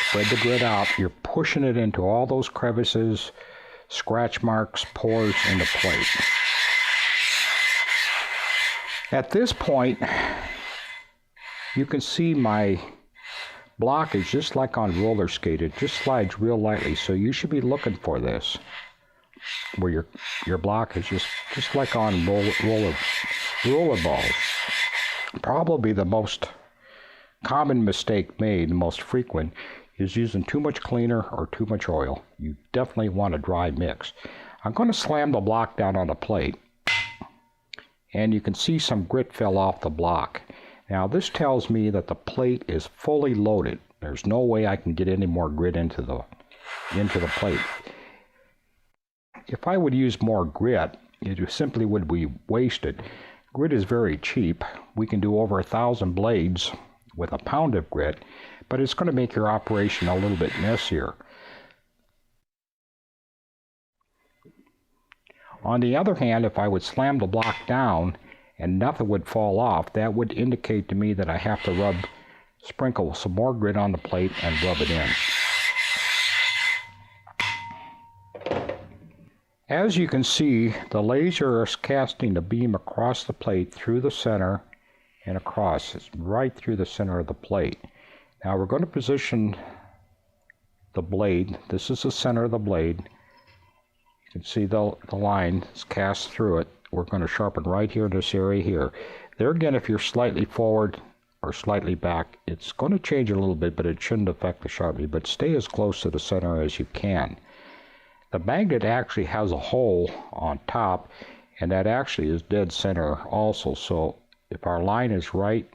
Spread the grit out. You're pushing it into all those crevices, scratch marks, pores in the plate. At this point, you can see my block is just like on roller skate. It just slides real lightly, so you should be looking for this, where your block is just like on roller balls. Probably the most common mistake made, the most frequent, is using too much cleaner or too much oil. You definitely want a dry mix. I'm going to slam the block down on the plate, and you can see some grit fell off the block. Now this tells me that the plate is fully loaded. There's no way I can get any more grit into the plate. If I would use more grit, it simply would be wasted. Grit is very cheap. We can do over 1,000 blades with a pound of grit, but it's going to make your operation a little bit messier. On the other hand, if I would slam the block down and nothing would fall off, that would indicate to me that I have to sprinkle some more grit on the plate and rub it in. As you can see, the laser is casting the beam across the plate through the center and across. It's right through the center of the plate. Now we're going to position the blade. This is the center of the blade. You can see the line is cast through it. We're going to sharpen right here in this area here. There again, if you're slightly forward or slightly back, it's going to change a little bit, but it shouldn't affect the sharpening. But stay as close to the center as you can. The magnet actually has a hole on top, and that actually is dead center also. So if our line is right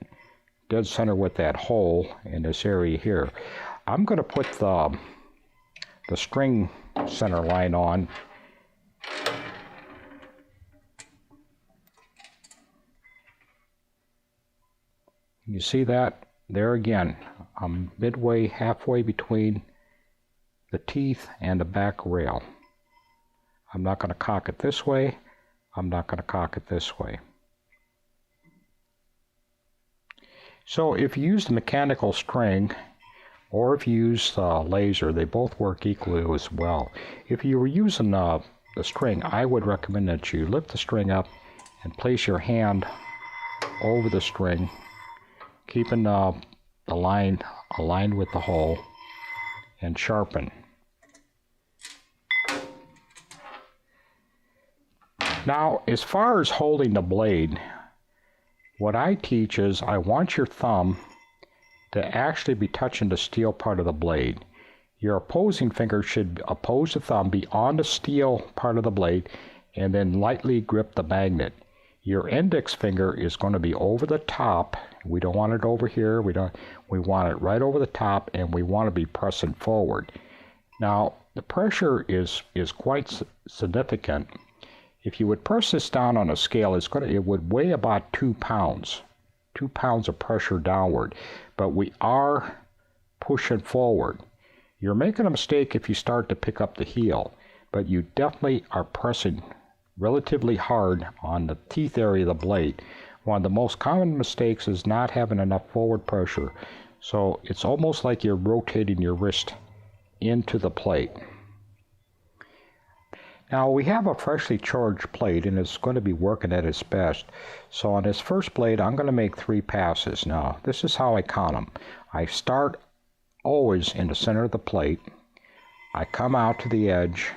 dead center with that hole in this area here, I'm going to put the string center line on. You see that? There again, I'm halfway between the teeth and the back rail. I'm not going to cock it this way. I'm not going to cock it this way. So if you use the mechanical string or if you use the laser, they both work equally as well. If you were using the string, I would recommend that you lift the string up and place your hand over the string, keeping the line aligned with the hole, and sharpen. Now, as far as holding the blade, what I teach is I want your thumb to actually be touching the steel part of the blade. Your opposing finger should oppose the thumb, be on the steel part of the blade, and then lightly grip the magnet. Your index finger is going to be over the top. We don't want it over here. We want it right over the top, and we want to be pressing forward. Now, the pressure is quite significant. If you would press this down on a scale, it would weigh about 2 pounds. 2 pounds of pressure downward. But we are pushing forward. You're making a mistake if you start to pick up the heel, but you definitely are pressing relatively hard on the teeth area of the blade. One of the most common mistakes is not having enough forward pressure. So it's almost like you're rotating your wrist into the plate. Now we have a freshly charged plate and it's going to be working at its best. So on this first blade I'm going to make 3 passes. Now this is how I count them. I start always in the center of the plate. I come out to the edge,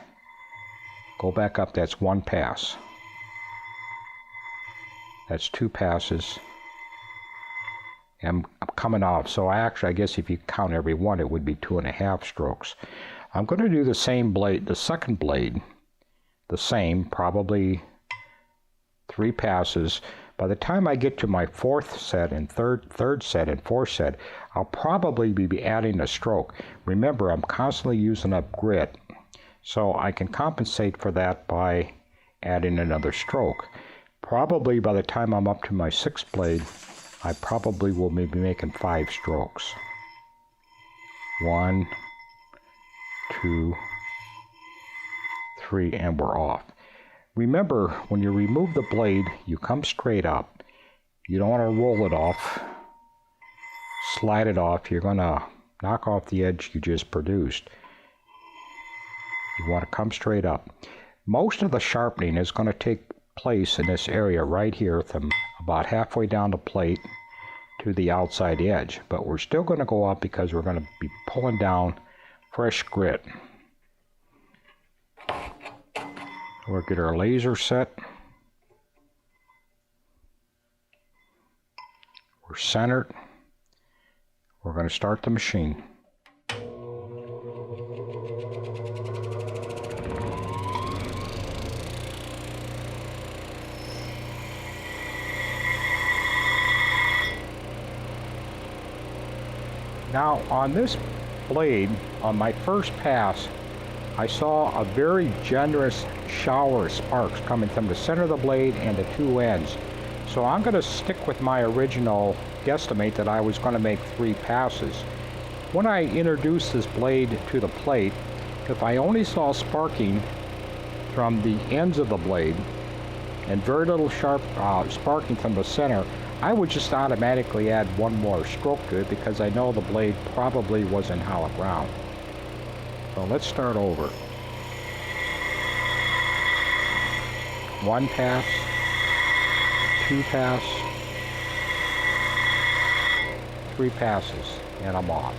go back up, that's 1 pass. That's 2 passes. And I'm coming off, so I guess if you count every one it would be 2.5 strokes. I'm going to do the same blade, the second blade, the same, probably 3 passes. By the time I get to my 4th set and third set and 4th set, I'll probably be adding a stroke. Remember, I'm constantly using up grit, so I can compensate for that by adding another stroke. Probably by the time I'm up to my 6th blade, I probably will be making 5 strokes. 1, 2, 3, and we're off. Remember, when you remove the blade, you come straight up. You don't want to roll it off, slide it off. You're going to knock off the edge you just produced. You want to come straight up. Most of the sharpening is going to take place in this area right here from about halfway down the plate to the outside edge. But we're still going to go up because we're going to be pulling down fresh grit. We'll get our laser set. We're centered. We're going to start the machine. Now on this blade, on my first pass, I saw a very generous shower of sparks coming from the center of the blade and the 2 ends. So I'm going to stick with my original guesstimate that I was going to make 3 passes. When I introduced this blade to the plate, if I only saw sparking from the ends of the blade and very little sparking from the center, I would just automatically add 1 more stroke to it because I know the blade probably was in hollow ground. So let's start over. 1 pass, 2 pass, 3 passes, and I'm off.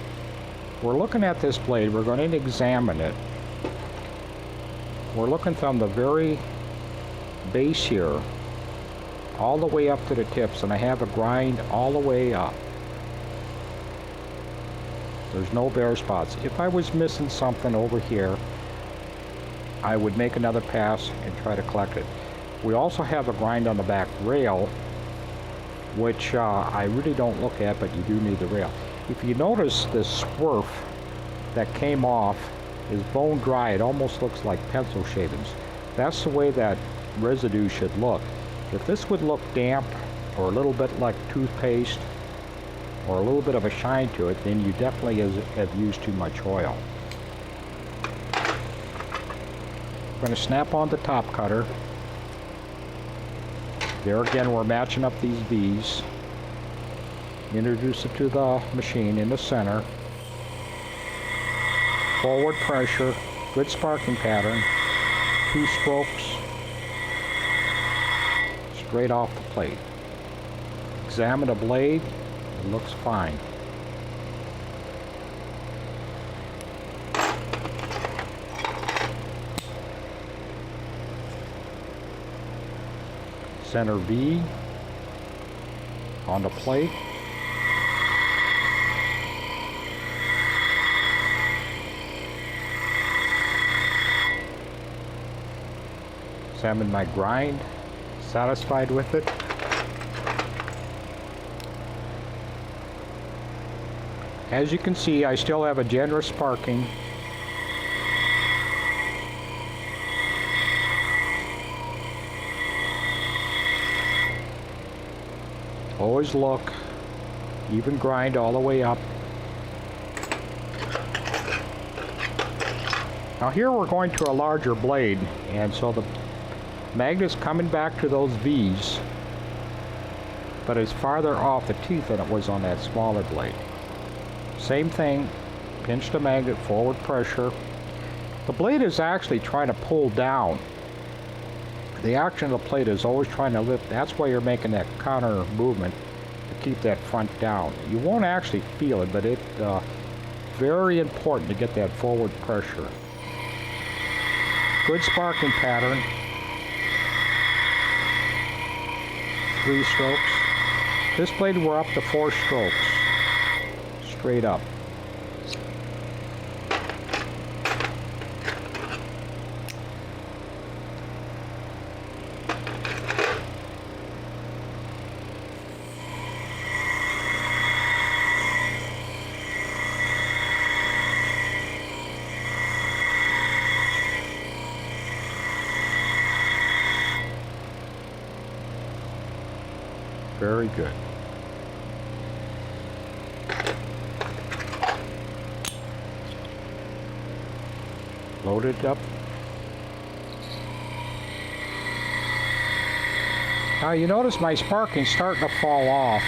We're looking at this blade, we're going to examine it. We're looking from the very base here all the way up to the tips, and I have a grind all the way up. There's no bare spots. If I was missing something over here, I would make another pass and try to collect it. We also have a grind on the back rail, which I really don't look at, but you do need the rail. If you notice this swerf that came off is bone dry. It almost looks like pencil shavings. That's the way that residue should look. If this would look damp or a little bit like toothpaste or a little bit of a shine to it, then you definitely have used too much oil. I'm going to snap on the top cutter. There again, we're matching up these V's. Introduce it to the machine in the center. Forward pressure, good sparking pattern. 2 strokes straight off the plate. Examine the blade, it looks fine. Center V on the plate. Examine my grind, satisfied with it. As you can see, I still have a generous sparking. Always look, even grind all the way up. Now here we're going to a larger blade, and so the magnet's coming back to those V's, but it's farther off the teeth than it was on that smaller blade. Same thing, pinch the magnet, forward pressure. The blade is actually trying to pull down. The action of the plate is always trying to lift. That's why you're making that counter movement to keep that front down. You won't actually feel it, but it's very important to get that forward pressure. Good sparking pattern. 3 strokes. This blade we're up to 4 strokes. Straight up. Very good. Load it up. Now you notice my sparking's starting to fall off.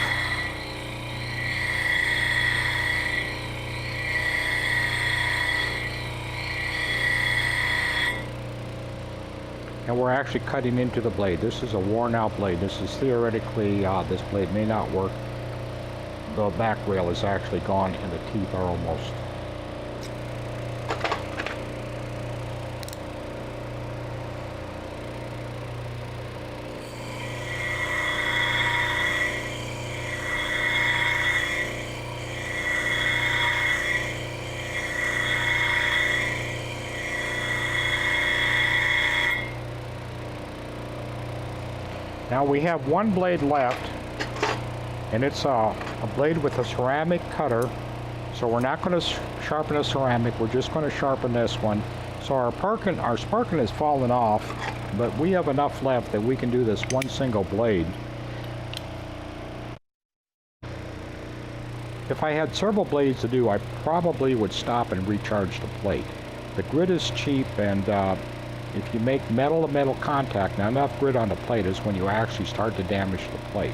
And we're actually cutting into the blade. This is a worn out blade. This is theoretically, this blade may not work. The back rail is actually gone and the teeth are almost. Now we have one blade left, and it's a blade with a ceramic cutter. So we're not going to sharpen a ceramic, we're just going to sharpen this one. So our sparking has fallen off, but we have enough left that we can do this one single blade. If I had several blades to do, I probably would stop and recharge the plate. The grit is cheap, and if you make metal-to-metal contact, now enough grit on the plate is when you actually start to damage the plate.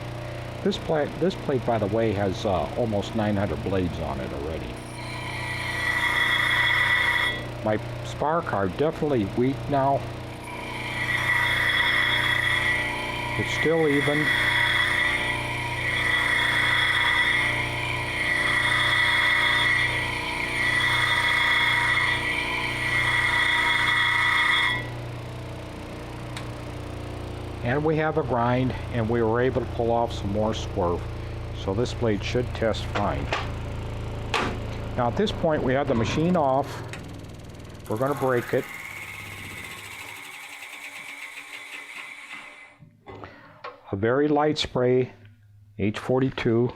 This plate, by the way, has almost 900 blades on it already. My spark are definitely weak now. It's still even. And we have a grind, and we were able to pull off some more swerve. So this blade should test fine. Now at this point we have the machine off. We're going to break it. A very light spray, H42.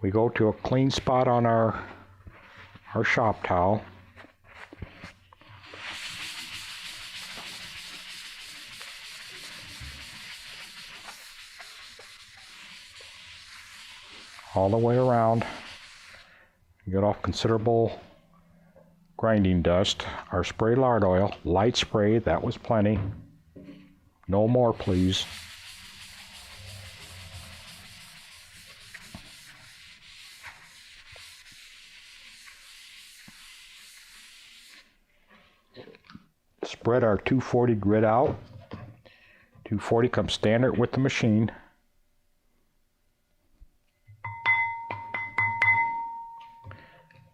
We go to a clean spot on our shop towel. All the way around. Get off considerable grinding dust. Our spray lard oil, light spray, that was plenty. No more, please. spread our 240 grit out. 240 comes standard with the machine.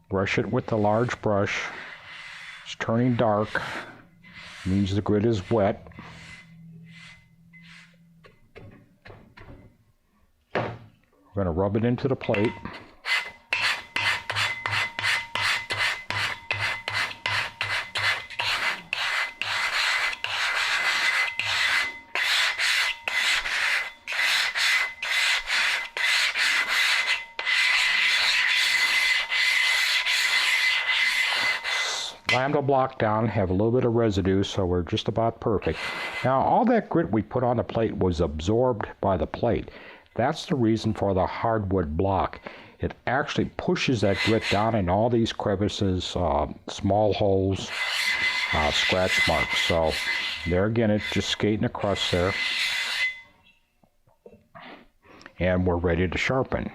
Brush it with the large brush. It's turning dark. Means the grit is wet. We're going to rub it into the plate. Slam the block down, have a little bit of residue, so we're just about perfect. Now, all that grit we put on the plate was absorbed by the plate. That's the reason for the hardwood block. It actually pushes that grit down in all these crevices, small holes, scratch marks. So there again, it's just skating across there. And we're ready to sharpen.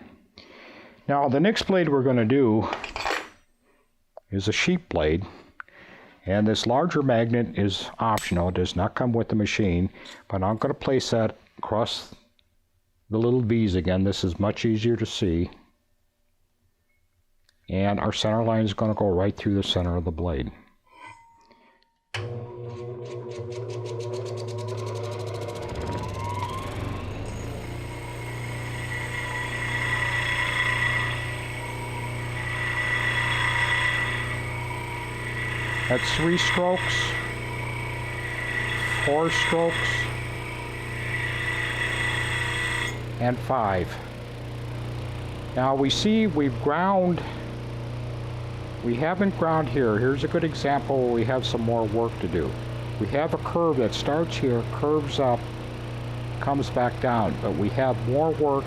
Now, the next blade we're going to do is a sheep blade. And this larger magnet is optional. It does not come with the machine. But I'm going to place that across the little V's again. This is much easier to see. And our center line is going to go right through the center of the blade. That's 3 strokes, 4 strokes, and 5. Now we see we've ground. We haven't ground here. Here's a good example where we have some more work to do. We have a curve that starts here, curves up, comes back down, but we have more work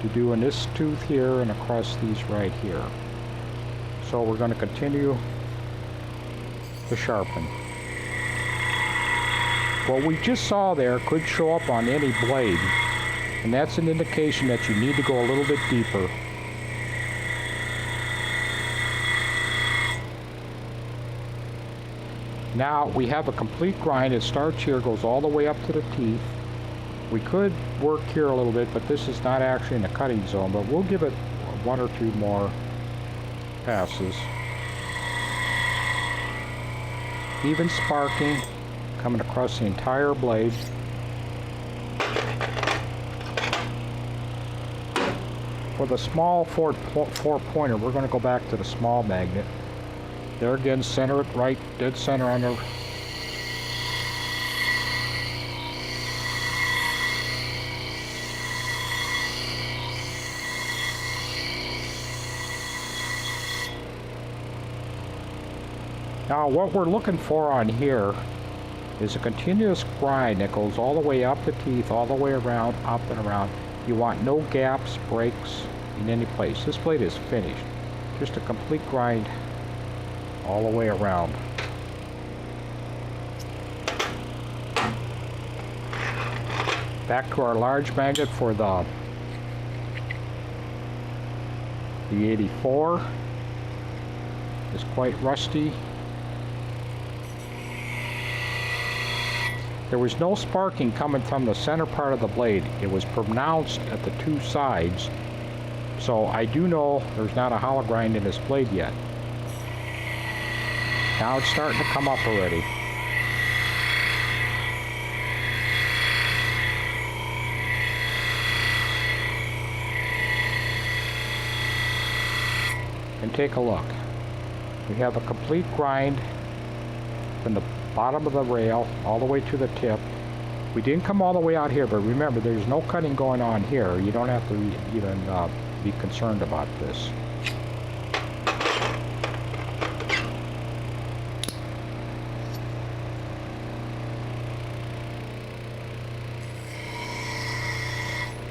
to do in this tooth here and across these right here. So we're going to continue to sharpen. What we just saw there could show up on any blade, and that's an indication that you need to go a little bit deeper. Now we have a complete grind. It starts here, goes all the way up to the teeth. We could work here a little bit, but this is not actually in the cutting zone, but we'll give it 1 or 2 more passes. Even sparking coming across the entire blade. For the small 4-pointer, we're going to go back to the small magnet. There again, center it right, dead center on the Now what we're looking for on here is a continuous grind that goes all the way up the teeth, all the way around, up and around. You want no gaps, breaks in any place. This blade is finished. Just a complete grind all the way around. Back to our large magnet for the 84. It's quite rusty. There was no sparking coming from the center part of the blade. It was pronounced at the 2 sides. So I do know there's not a hollow grind in this blade yet. Now it's starting to come up already. And take a look. We have a complete grind from the bottom of the rail all the way to the tip. We didn't come all the way out here, but remember there's no cutting going on here. You don't have to even be concerned about this.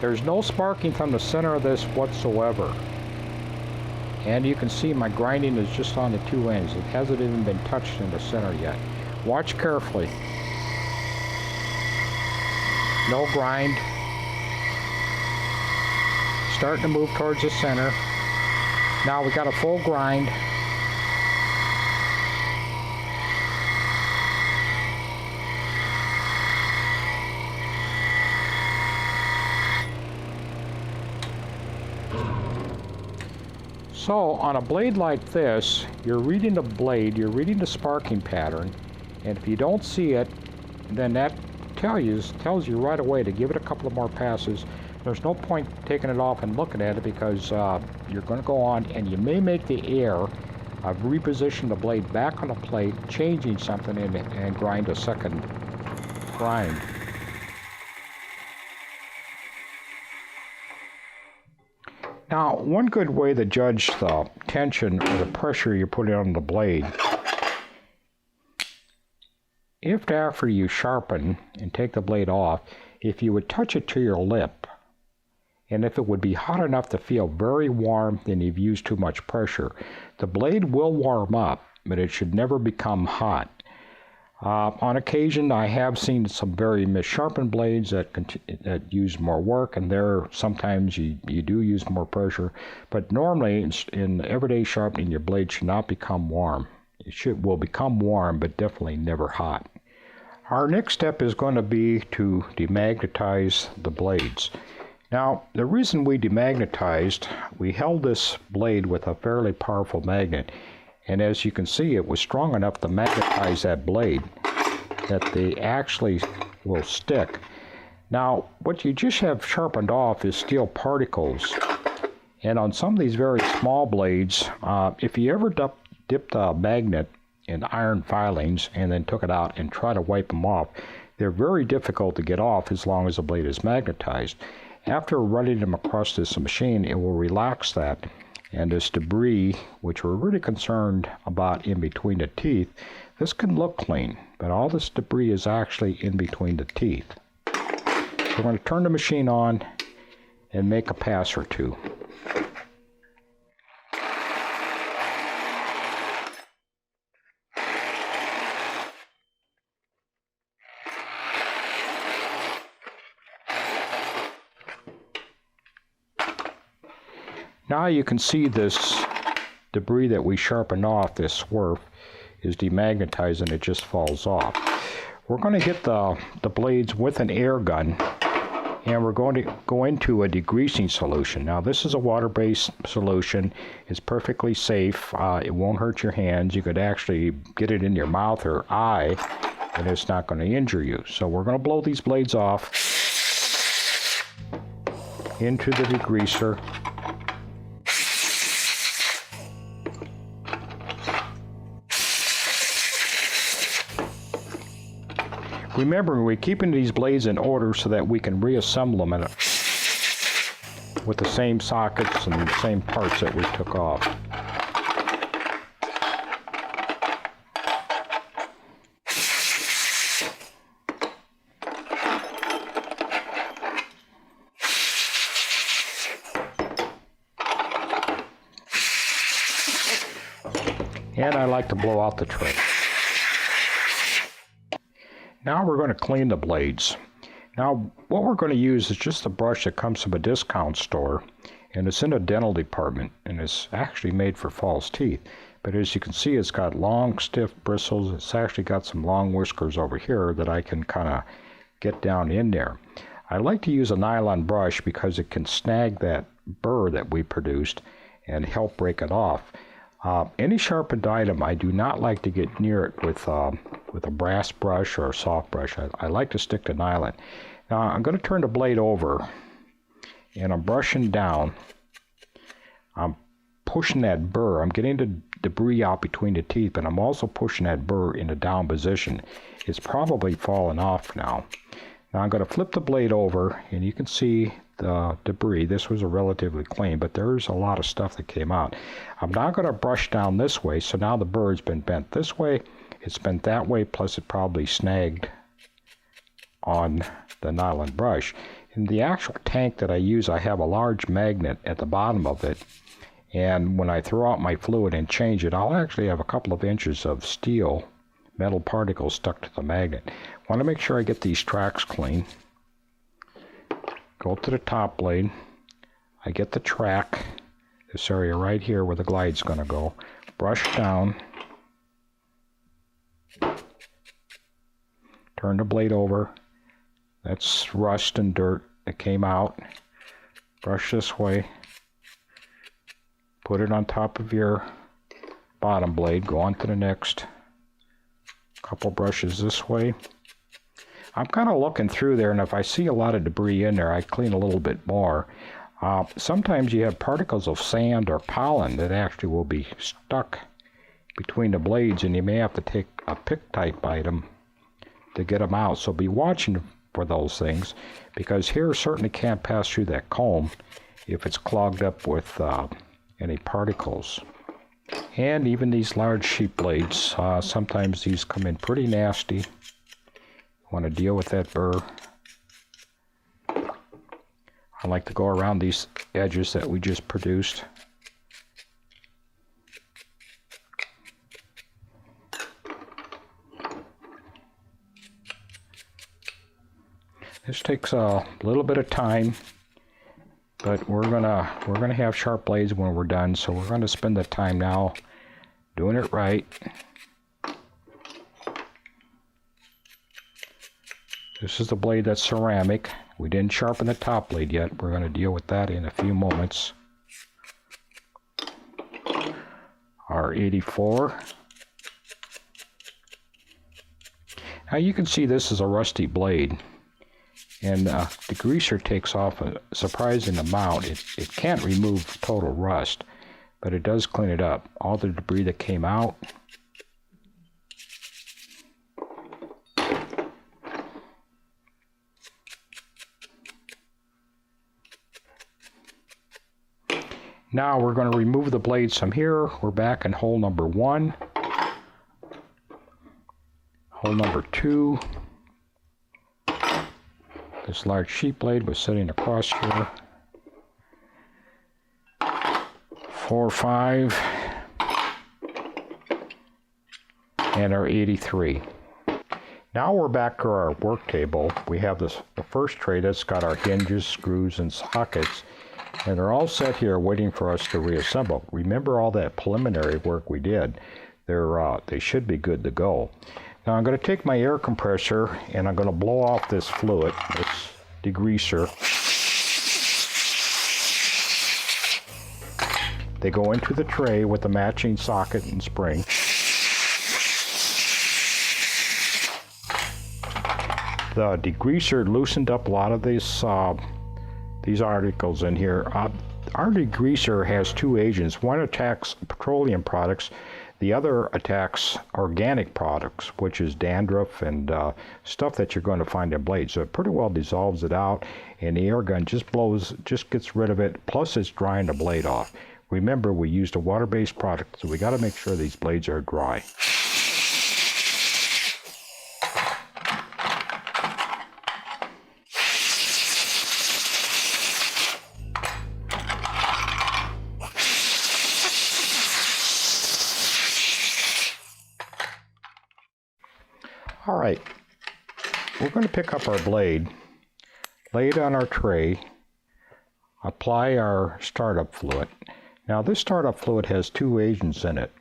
There's no sparking from the center of this whatsoever. And you can see my grinding is just on the 2 ends. It hasn't even been touched in the center yet. Watch carefully. No grind. starting to move towards the center. Now we got a full grind. So on a blade like this, you're reading the blade, you're reading the sparking pattern, and if you don't see it, then that tells you right away to give it a couple of more passes. There's no point taking it off and looking at it because you're going to go on and you may make the error of repositioning the blade back on the plate, changing something and grind a second grind. Now, one good way to judge the tension or the pressure you're putting on the blade, if after you sharpen and take the blade off, if you would touch it to your lip, and if it would be hot enough to feel very warm, then you've used too much pressure. The blade will warm up, but it should never become hot. On occasion, I have seen some very missharpened blades that use more work, and there sometimes you do use more pressure. But normally, in everyday sharpening, your blade should not become warm. It will become warm, but definitely never hot. Our next step is going to be to demagnetize the blades. Now, the reason we demagnetized, we held this blade with a fairly powerful magnet. And as you can see, it was strong enough to magnetize that blade that they actually will stick. Now, what you just have sharpened off is steel particles. And on some of these very small blades, if you ever dipped a magnet in iron filings and then took it out and try to wipe them off, they're very difficult to get off as long as the blade is magnetized. After running them across this machine, it will relax that. And this debris, which we're really concerned about in between the teeth, this can look clean, but all this debris is actually in between the teeth. We're going to turn the machine on and make a pass or two. Now you can see this debris that we sharpened off, this swerve, is demagnetized and it just falls off. We're going to get the blades with an air gun, and we're going to go into a degreasing solution. Now this is a water-based solution. It's perfectly safe. It won't hurt your hands. You could actually get it in your mouth or eye, and it's not going to injure you. So we're going to blow these blades off into the degreaser. Remember, we're keeping these blades in order so that we can reassemble them with the same sockets and the same parts that we took off. And I like to blow out the tray. Now we're going to clean the blades. Now what we're going to use is just a brush that comes from a discount store, and it's in a dental department, and it's actually made for false teeth. But as you can see, it's got long stiff bristles. It's actually got some long whiskers over here that I can kind of get down in there. I like to use a nylon brush because it can snag that burr that we produced and help break it off. Any sharpened item, I do not like to get near it with a brass brush or a soft brush. I like to stick to nylon. Now I'm going to turn the blade over, and I'm brushing down. I'm pushing that burr. I'm getting the debris out between the teeth, but I'm also pushing that burr in a down position. It's probably fallen off now. Now I'm going to flip the blade over, and you can see the debris. This was a relatively clean, but there's a lot of stuff that came out. I'm now going to brush down this way, so now the burr's been bent this way, it's bent that way, plus it probably snagged on the nylon brush. In the actual tank that I use, I have a large magnet at the bottom of it, and when I throw out my fluid and change it, I'll actually have a couple of inches of steel metal particles stuck to the magnet. I want to make sure I get these tracks clean. Go to the top blade. I get the track, this area right here where the glide's going to go, brush down, turn the blade over. That's rust and dirt that came out. Brush this way, put it on top of your bottom blade, go on to the next. Couple brushes this way. I'm kind of looking through there, and if I see a lot of debris in there, I clean a little bit more. Sometimes you have particles of sand or pollen that actually will be stuck between the blades, and you may have to take a pick type item to get them out. So be watching for those things, because hair certainly can't pass through that comb if it's clogged up with any particles. And even these large sheep blades, sometimes these come in pretty nasty. You want to deal with that burr. I like to go around these edges that we just produced. This takes a little bit of time, but we're gonna have sharp blades when we're done, so we're gonna spend the time now doing it right. This is the blade that's ceramic. We didn't sharpen the top blade yet. We're going to deal with that in a few moments. Our 84. Now you can see this is a rusty blade, and the degreaser takes off a surprising amount. It can't remove total rust, but it does clean it up. All the debris that came out. Now we're going to remove the blades from here. We're back in hole number 1. Hole number 2. This large sheep blade was sitting across here. 4, 5. And our 83. Now we're back to our work table. We have the first tray that's got our hinges, screws, and sockets. And they're all set here waiting for us to reassemble. Remember all that preliminary work we did. They should be good to go. Now I'm going to take my air compressor and I'm going to blow off this fluid, this degreaser. They go into the tray with the matching socket and spring. The degreaser loosened up a lot of these articles in here. Our degreaser has 2 agents. One attacks petroleum products, the other attacks organic products, which is dandruff and stuff that you're going to find in blades. So it pretty well dissolves it out, and the air gun just gets rid of it, plus it's drying the blade off. Remember, we used a water-based product, so we got to make sure these blades are dry. All right, we're going to pick up our blade, lay it on our tray, apply our startup fluid. Now this startup fluid has 2 agents in it,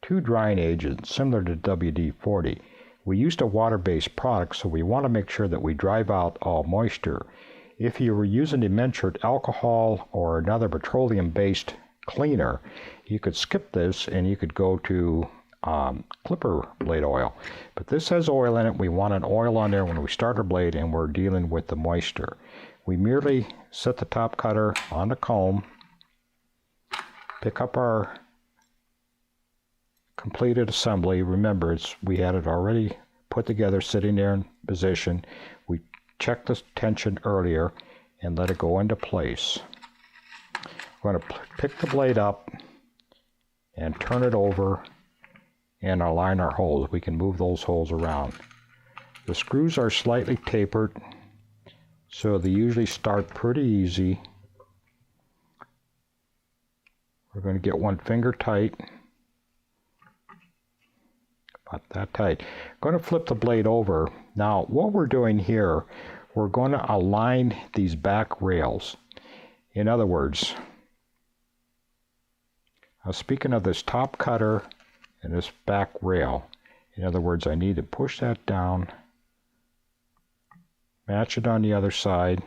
2 drying agents similar to WD-40. We used a water-based product, so we want to make sure that we drive out all moisture. If you were using dementured alcohol or another petroleum-based cleaner, you could skip this and you could go to clipper blade oil. But this has oil in it. We want an oil on there when we start our blade and we're dealing with the moisture. We merely set the top cutter on the comb, pick up our completed assembly. Remember, we had it already put together, sitting there in position. We checked the tension earlier and let it go into place. We're going to pick the blade up and turn it over and align our holes. We can move those holes around. The screws are slightly tapered, so they usually start pretty easy. We're going to get one finger tight, about that tight. I'm going to flip the blade over. Now what we're doing here, we're going to align these back rails. In other words, speaking of this top cutter and this back rail, in other words, I need to push that down, match it on the other side.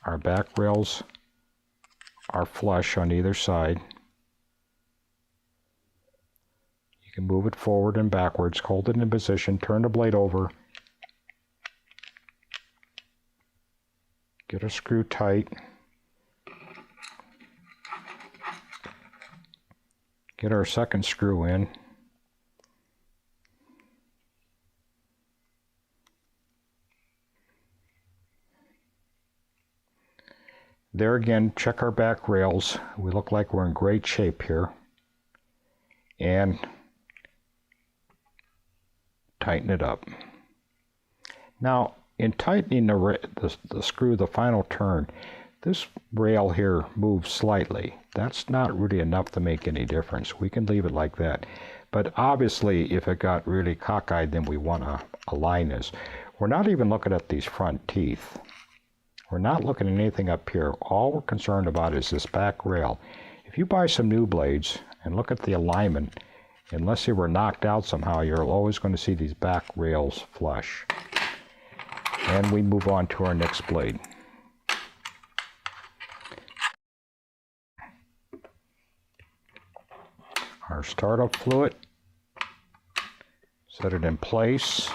Our back rails are flush on either side. You can move it forward and backwards, hold it in position, turn the blade over, get a screw tight, get our second screw in. There again, check our back rails. We look like we're in great shape here. And tighten it up. Now, in tightening the screw, the final turn, this rail here moves slightly. That's not really enough to make any difference. We can leave it like that. But obviously, if it got really cockeyed, then we want to align this. We're not even looking at these front teeth. We're not looking at anything up here. All we're concerned about is this back rail. If you buy some new blades and look at the alignment, unless they were knocked out somehow, you're always going to see these back rails flush. And we move on to our next blade. Our startup fluid, set it in place.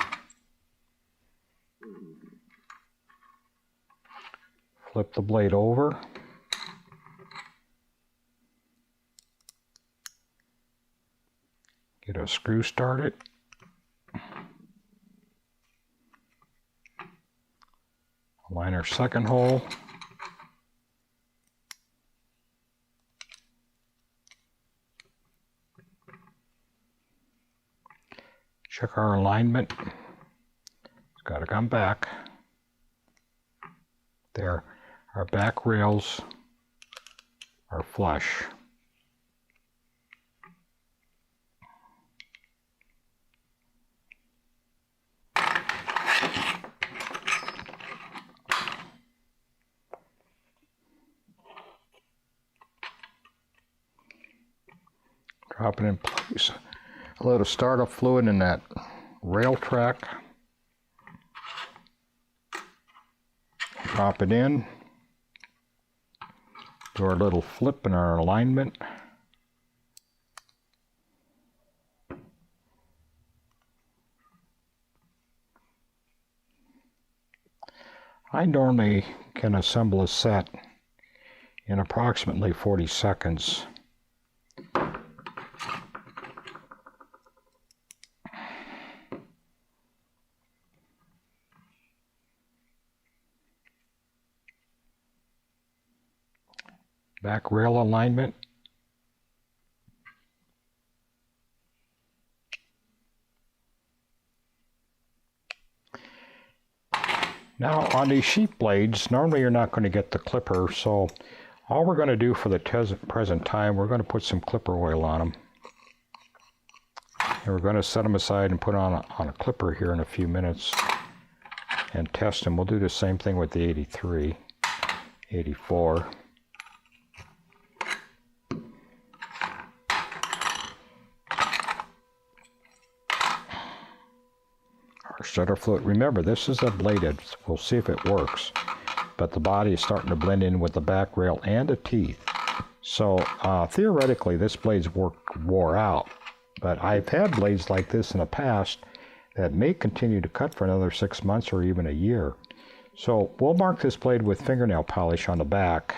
Flip the blade over. Get a screw started. Align our second hole. Check our alignment. It's got to come back. There. Our back rails are flush. Drop it in place. A little startup fluid in that rail track. Drop it in. Do our little flip in our alignment. I normally can assemble a set in approximately 40 seconds. Back rail alignment. Now on these sheep blades, normally you're not going to get the clipper, so all we're going to do for the present time, we're going to put some clipper oil on them. And we're going to set them aside and put on a clipper here in a few minutes and test them. We'll do the same thing with the 83, 84. Our starter fluid. Remember, this is a bladed. We'll see if it works. But the body is starting to blend in with the back rail and the teeth. So theoretically, this blade's wore out. But I've had blades like this in the past that may continue to cut for another 6 months or even a year. So we'll mark this blade with fingernail polish on the back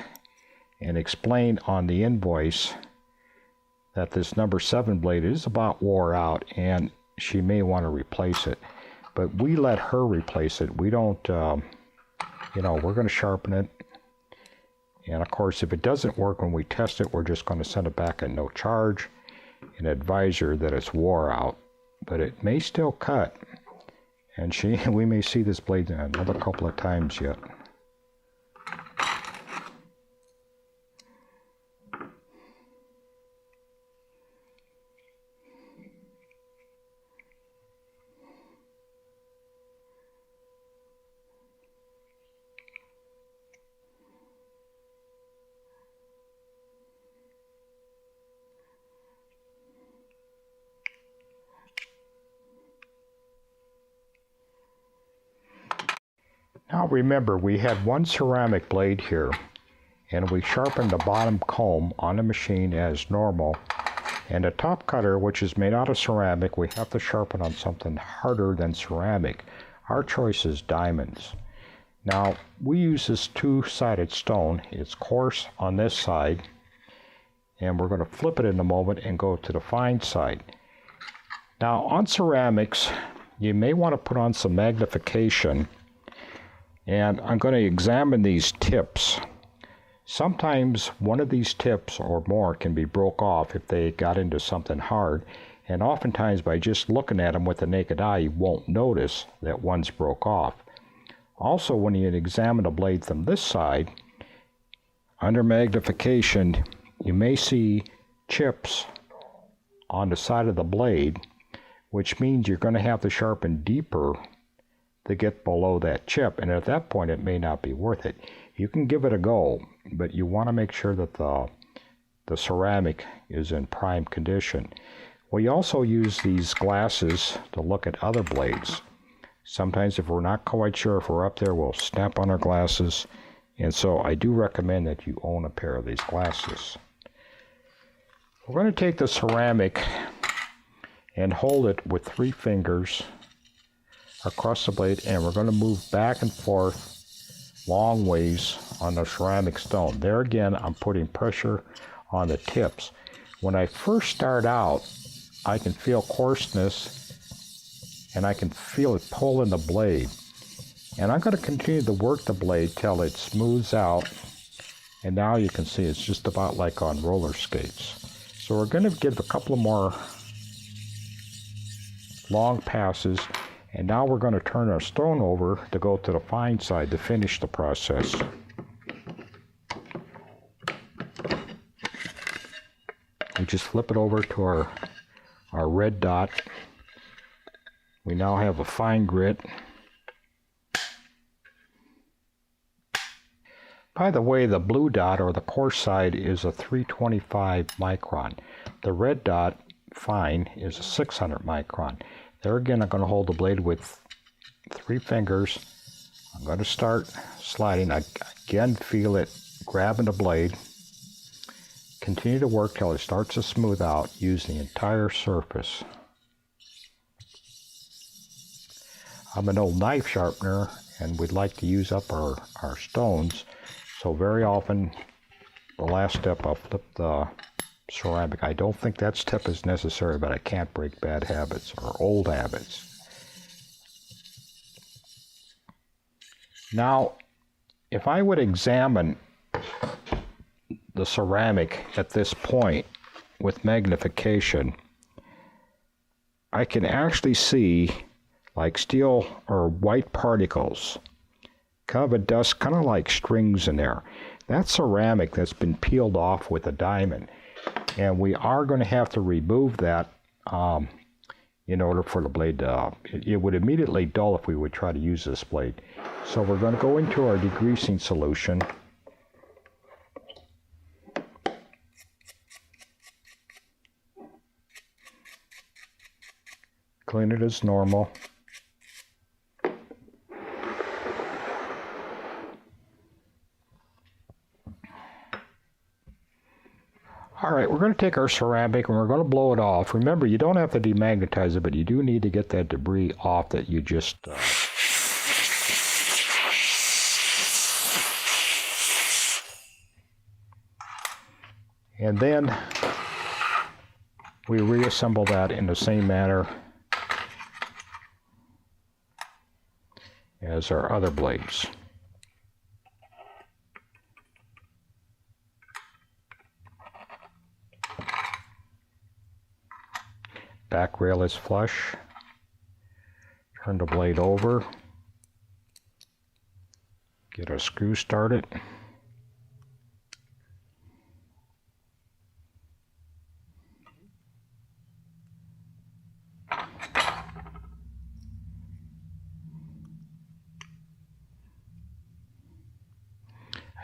and explain on the invoice that this number 7 blade is about wore out and she may want to replace it. But we let her replace it. We don't, we're going to sharpen it. And of course, if it doesn't work when we test it, we're just going to send it back at no charge and advise her that it's wore out. But it may still cut. And we may see this blade another couple of times yet. Now remember, we had one ceramic blade here, and we sharpened the bottom comb on the machine as normal. And the top cutter, which is made out of ceramic, we have to sharpen on something harder than ceramic. Our choice is diamonds. Now, we use this two-sided stone. It's coarse on this side, and we're going to flip it in a moment and go to the fine side. Now, on ceramics, you may want to put on some magnification, and I'm going to examine these tips. Sometimes one of these tips or more can be broke off if they got into something hard, and oftentimes by just looking at them with the naked eye, you won't notice that one's broke off. Also, when you examine the blade from this side, under magnification, you may see chips on the side of the blade, which means you're going to have to sharpen deeper to get below that chip, and at that point it may not be worth it. You can give it a go, but you want to make sure that the ceramic is in prime condition. We also use these glasses to look at other blades. Sometimes if we're not quite sure if we're up there, we'll snap on our glasses, and so I do recommend that you own a pair of these glasses. We're going to take the ceramic and hold it with 3 fingers across the blade, and we're going to move back and forth long ways on the ceramic stone. There again, I'm putting pressure on the tips. When I first start out, I can feel coarseness, and I can feel it pull in the blade. And I'm going to continue to work the blade till it smooths out, and now you can see it's just about like on roller skates. So we're going to give a couple of more long passes, and now we're going to turn our stone over to go to the fine side to finish the process. We just flip it over to our red dot. We now have a fine grit. By the way, the blue dot, or the coarse side, is a 325 micron. The red dot, fine, is a 600 micron. There again, I'm going to hold the blade with 3 fingers. I'm going to start sliding. I again feel it grabbing the blade. Continue to work till it starts to smooth out. Use the entire surface. I'm an old knife sharpener, and we'd like to use up our stones. So very often, the last step, I'll flip the ceramic. I don't think that step is necessary, but I can't break bad habits or old habits. Now, if I would examine the ceramic at this point with magnification, I can actually see like steel or white particles, kind of a dust, kind of like strings in there. That's ceramic that's been peeled off with a diamond, and we are going to have to remove that in order for the blade to, it would immediately dull if we would try to use this blade. So we're going to go into our degreasing solution. Clean it as normal. All right, we're going to take our ceramic and we're going to blow it off. Remember, you don't have to demagnetize it, but you do need to get that debris off that you just... And then we reassemble that in the same manner as our other blades. Back rail is flush. Turn the blade over. Get a screw started.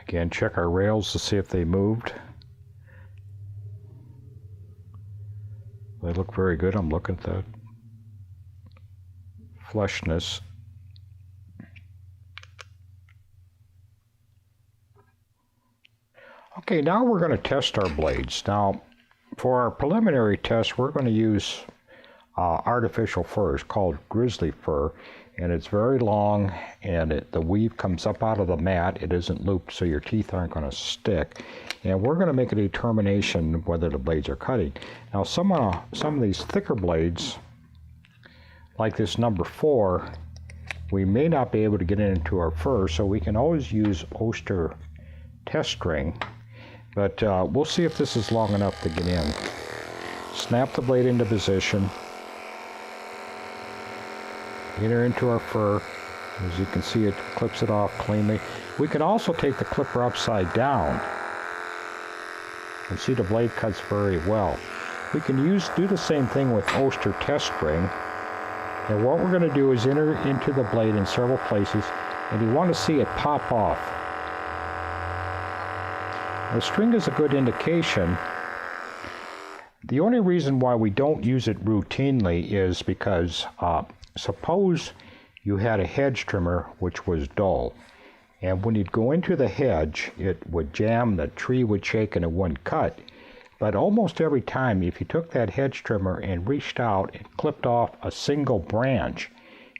Again, check our rails to see if they moved. They look very good. I'm looking at the flushness. Okay, now we're going to test our blades. Now, for our preliminary test, we're going to use artificial fur. It's called grizzly fur, and it's very long, and the weave comes up out of the mat. It isn't looped, so your teeth aren't going to stick. And we're going to make a determination whether the blades are cutting. Now, some of these thicker blades, like this number 4, we may not be able to get into our fur, so we can always use Oster test string. But we'll see if this is long enough to get in. Snap the blade into position. Enter into our fur. As you can see, it clips it off cleanly. We can also take the clipper upside down. And see the blade cuts very well. We can do the same thing with Oster test string. And what we're going to do is enter into the blade in several places, and you want to see it pop off. The string is a good indication. The only reason why we don't use it routinely is because suppose you had a hedge trimmer which was dull, and when you'd go into the hedge, it would jam, the tree would shake, and it wouldn't cut. But almost every time, if you took that hedge trimmer and reached out and clipped off a single branch,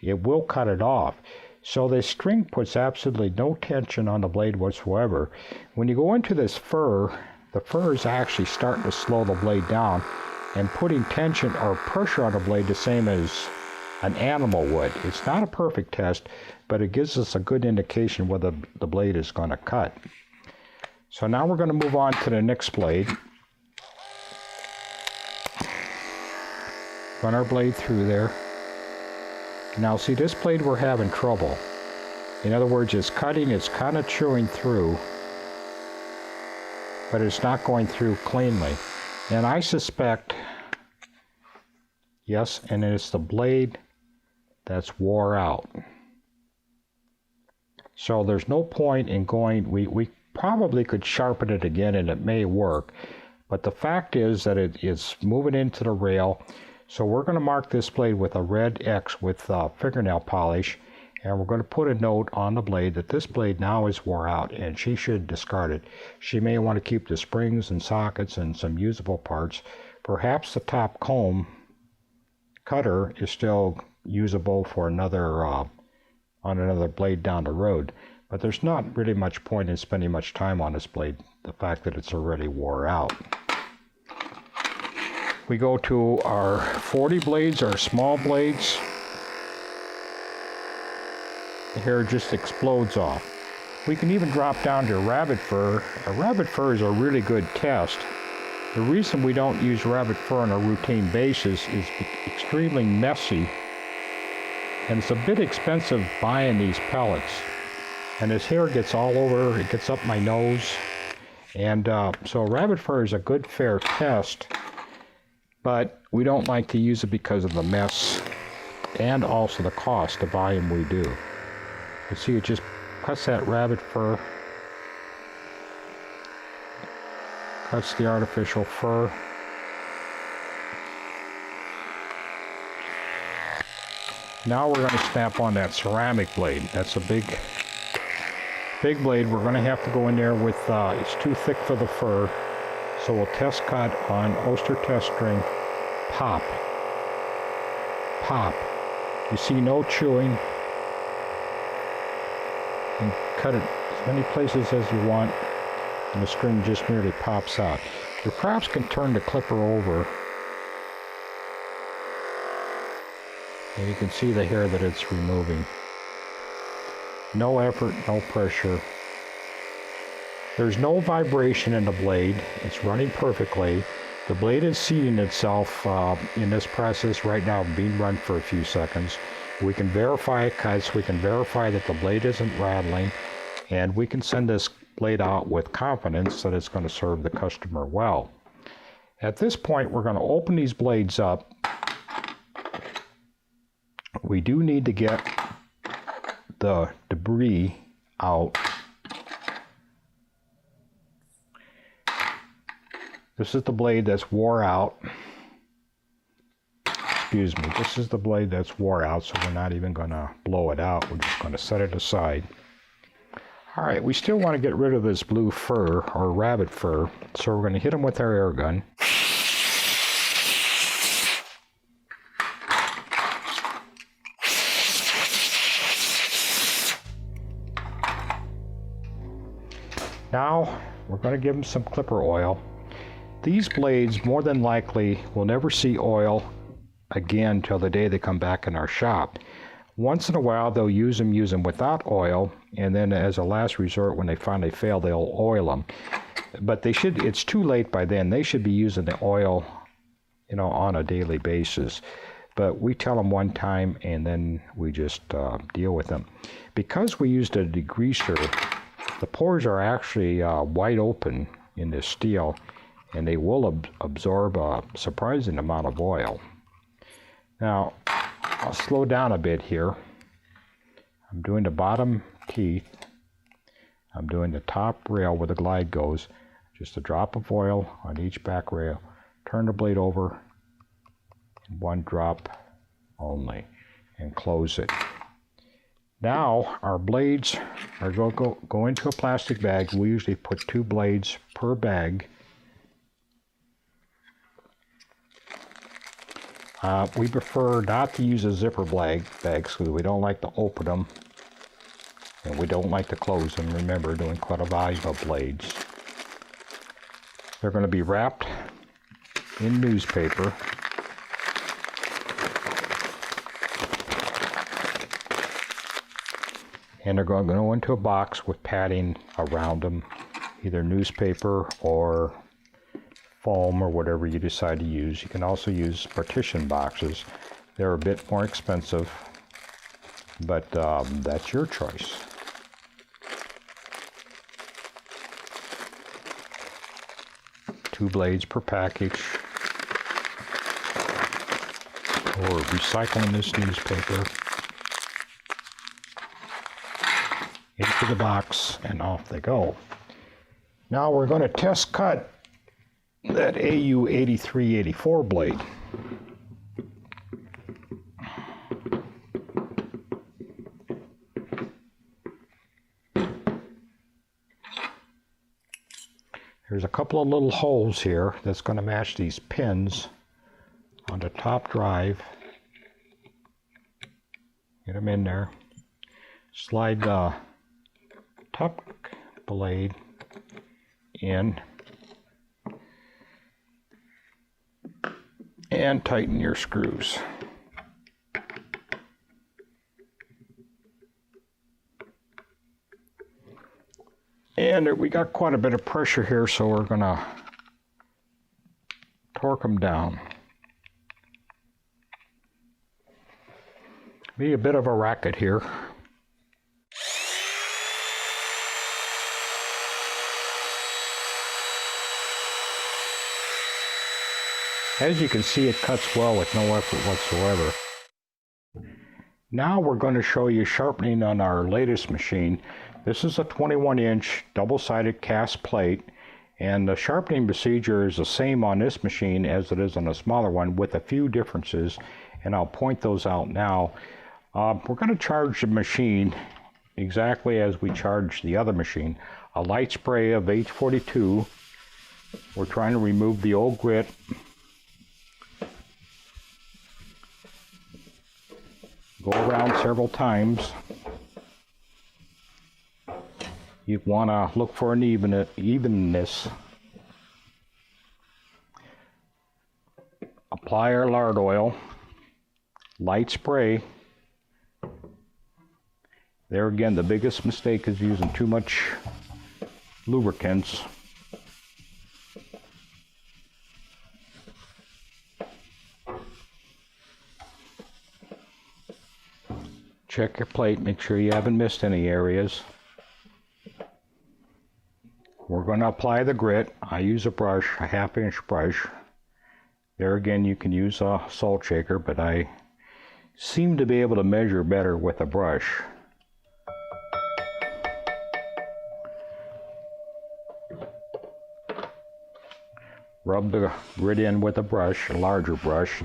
it will cut it off. So this string puts absolutely no tension on the blade whatsoever. When you go into this fur, the fur is actually starting to slow the blade down and putting tension or pressure on the blade the same as an animal would. It's not a perfect test, but it gives us a good indication whether the blade is going to cut. So now we're going to move on to the next blade. Run our blade through there. Now see, this blade we're having trouble. In other words, it's cutting, it's kind of chewing through, but it's not going through cleanly. And I suspect, yes, and it's the blade that's wore out. So there's no point in going, we probably could sharpen it again and it may work, but the fact is that it's moving into the rail. So we're going to mark this blade with a red X with fingernail polish, and we're going to put a note on the blade that this blade now is wore out and she should discard it. She may want to keep the springs and sockets and some usable parts. Perhaps the top comb cutter is still usable for another on another blade down the road, but there's not really much point in spending much time on this blade, the fact that it's already wore out. We go to our 40 blades, our small blades. The hair just explodes off. We can even drop down to rabbit fur. A rabbit fur is a really good test. The reason we don't use rabbit fur on a routine basis is extremely messy, and it's a bit expensive buying these pellets. And his hair gets all over, it gets up my nose. And so rabbit fur is a good fair test, but we don't like to use it because of the mess and also the cost to buy them we do. You see, it just cuts that rabbit fur, cuts the artificial fur. Now we're going to snap on that ceramic blade. That's a big blade. We're going to have to go in there with, it's too thick for the fur. So we'll test cut on Oster test string. Pop. Pop. You see no chewing. And cut it as many places as you want, and the string just merely pops out. You perhaps can turn the clipper over, and you can see the hair that it's removing. No effort, no pressure. There's no vibration in the blade. It's running perfectly. The blade is seating itself in this process right now, being run for a few seconds. We can verify it cuts, we can verify that the blade isn't rattling, and we can send this blade out with confidence that it's going to serve the customer well. At this point, we're going to open these blades up. We do need to get the debris out. This is the blade that's wore out. Excuse me, this is the blade that's wore out, so we're not even going to blow it out. We're just going to set it aside. All right, we still want to get rid of this blue fur or rabbit fur, so we're going to hit them with our air gun. Now we're going to give them some clipper oil. These blades more than likely will never see oil again till the day they come back in our shop. Once in a while they'll use them without oil, and then as a last resort when they finally fail they'll oil them. But it's too late by then. They should be using the oil, you know, on a daily basis. But we tell them one time and then we just deal with them. Because we used a degreaser, the pores are actually wide open in this steel, and they will absorb a surprising amount of oil. Now, I'll slow down a bit here. I'm doing the bottom teeth. I'm doing the top rail where the glide goes. Just a drop of oil on each back rail. Turn the blade over, and one drop only, and close it. Now our blades are going to go into a plastic bag. We usually put 2 blades per bag. We prefer not to use a zipper bags because we don't like to open them and we don't like to close them. Remember, doing quite a volume of blades. They're going to be wrapped in newspaper. And they're going to go into a box with padding around them, either newspaper or foam or whatever you decide to use. You can also use partition boxes. They're a bit more expensive, but that's your choice. Two blades per package. Or recycling this newspaper into the box, and off they go. Now we're going to test cut that AU 8384 blade. There's a couple of little holes here that's going to match these pins on the top drive. Get them in there. Slide the top blade in and tighten your screws. And we got quite a bit of pressure here, so we're gonna torque them down. Be a bit of a racket here. As you can see, it cuts well with no effort whatsoever. Now we're going to show you sharpening on our latest machine. This is a 21-inch double-sided cast plate, and the sharpening procedure is the same on this machine as it is on a smaller one, with a few differences, and I'll point those out now. We're going to charge the machine exactly as we charge the other machine. A light spray of H42. We're trying to remove the old grit. Go around several times. You want to look for an evenness. Apply our lard oil. Light spray. There again, the biggest mistake is using too much lubricants. Check your plate, make sure you haven't missed any areas. We're going to apply the grit. I use a brush, a 1/2-inch brush. There again, you can use a salt shaker, but I seem to be able to measure better with a brush. Rub the grit in with a brush, a larger brush.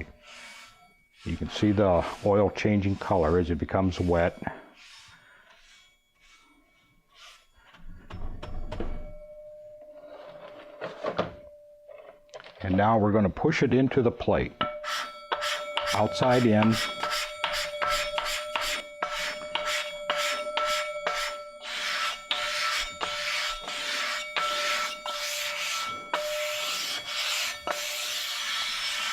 You can see the oil changing color as it becomes wet. And now we're going to push it into the plate, outside in.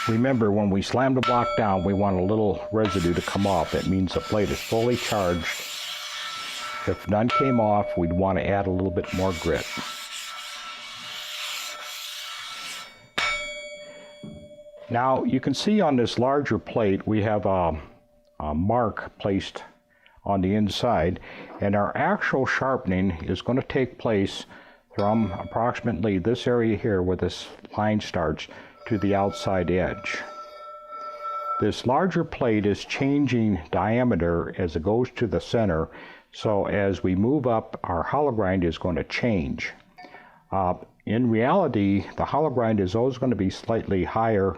Remember, when we slam the block down, we want a little residue to come off. That means the plate is fully charged. If none came off, we'd want to add a little bit more grit. Now, you can see on this larger plate, we have a mark placed on the inside, and our actual sharpening is going to take place from approximately this area here where this line starts to the outside edge. This larger plate is changing diameter as it goes to the center, so as we move up, our hollow grind is going to change. In reality, the hollow grind is always going to be slightly higher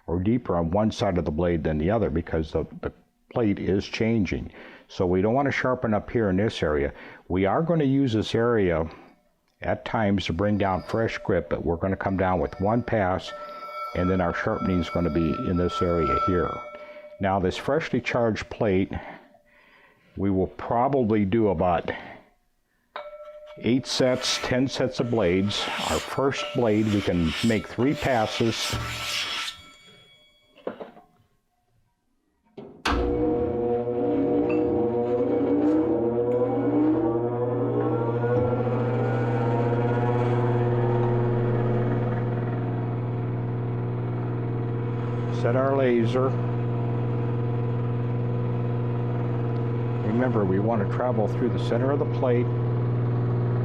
or deeper on one side of the blade than the other because the plate is changing. So we don't want to sharpen up here in this area. We are going to use this area at times to bring down fresh grip, but we're going to come down with one pass, and then our sharpening is going to be in this area here. Now this freshly charged plate, we will probably do about 8 sets, 10 sets of blades. Our first blade, we can make 3 passes. Set our laser. Remember, we want to travel through the center of the plate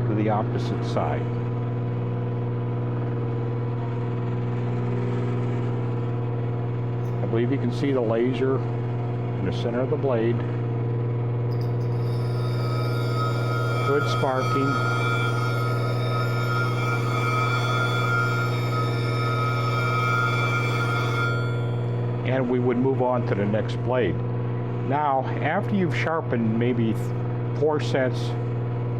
to the opposite side. I believe you can see the laser in the center of the blade. Good sparking. And we would move on to the next blade. Now, after you've sharpened maybe 4 sets,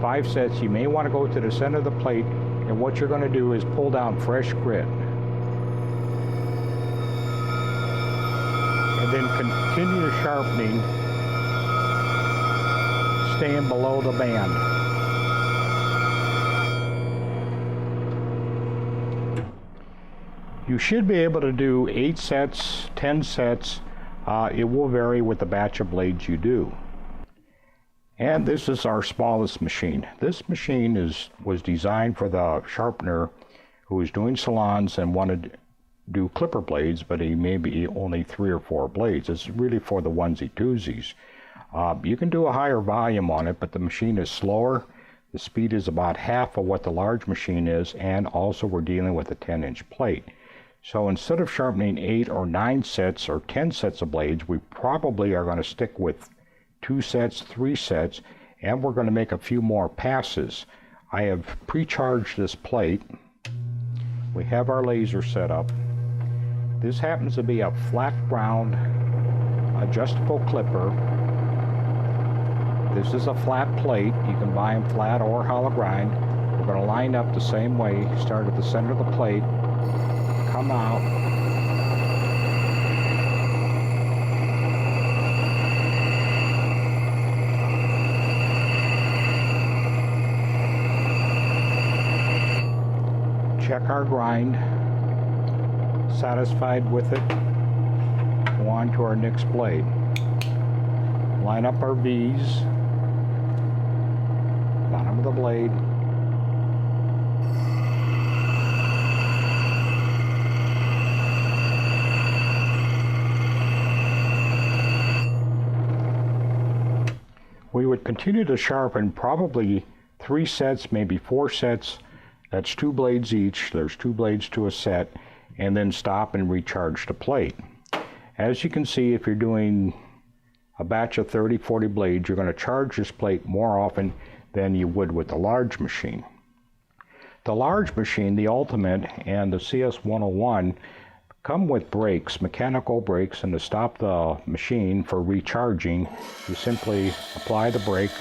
5 sets, you may want to go to the center of the plate, and what you're going to do is pull down fresh grit. And then continue the sharpening, staying below the band. You should be able to do 8 sets, 10 sets. It will vary with the batch of blades you do. And this is our smallest machine. This machine was designed for the sharpener who is doing salons and wanted to do clipper blades, but he may be only 3 or 4 blades. It's really for the onesie twosies. You can do a higher volume on it, but the machine is slower. The speed is about half of what the large machine is, and also we're dealing with a 10-inch plate. So instead of sharpening 8 or 9 sets or 10 sets of blades, we probably are going to stick with 2 sets, 3 sets, and we're going to make a few more passes. I have pre-charged this plate. We have our laser set up. This happens to be a flat ground adjustable clipper. This is a flat plate. You can buy them flat or hollow grind. We're going to line up the same way. Start at the center of the plate. Come out. Check our grind. Satisfied with it. Go on to our next blade. Line up our V's. Bottom of the blade. We would continue to sharpen probably 3 sets, maybe 4 sets. That's 2 blades each. There's 2 blades to a set, and then stop and recharge the plate. As you can see, if you're doing a batch of 30, 40 blades, you're going to charge this plate more often than you would with the large machine. The large machine, the Ultimate and the CS101, come with brakes, mechanical brakes, and to stop the machine for recharging, you simply apply the brake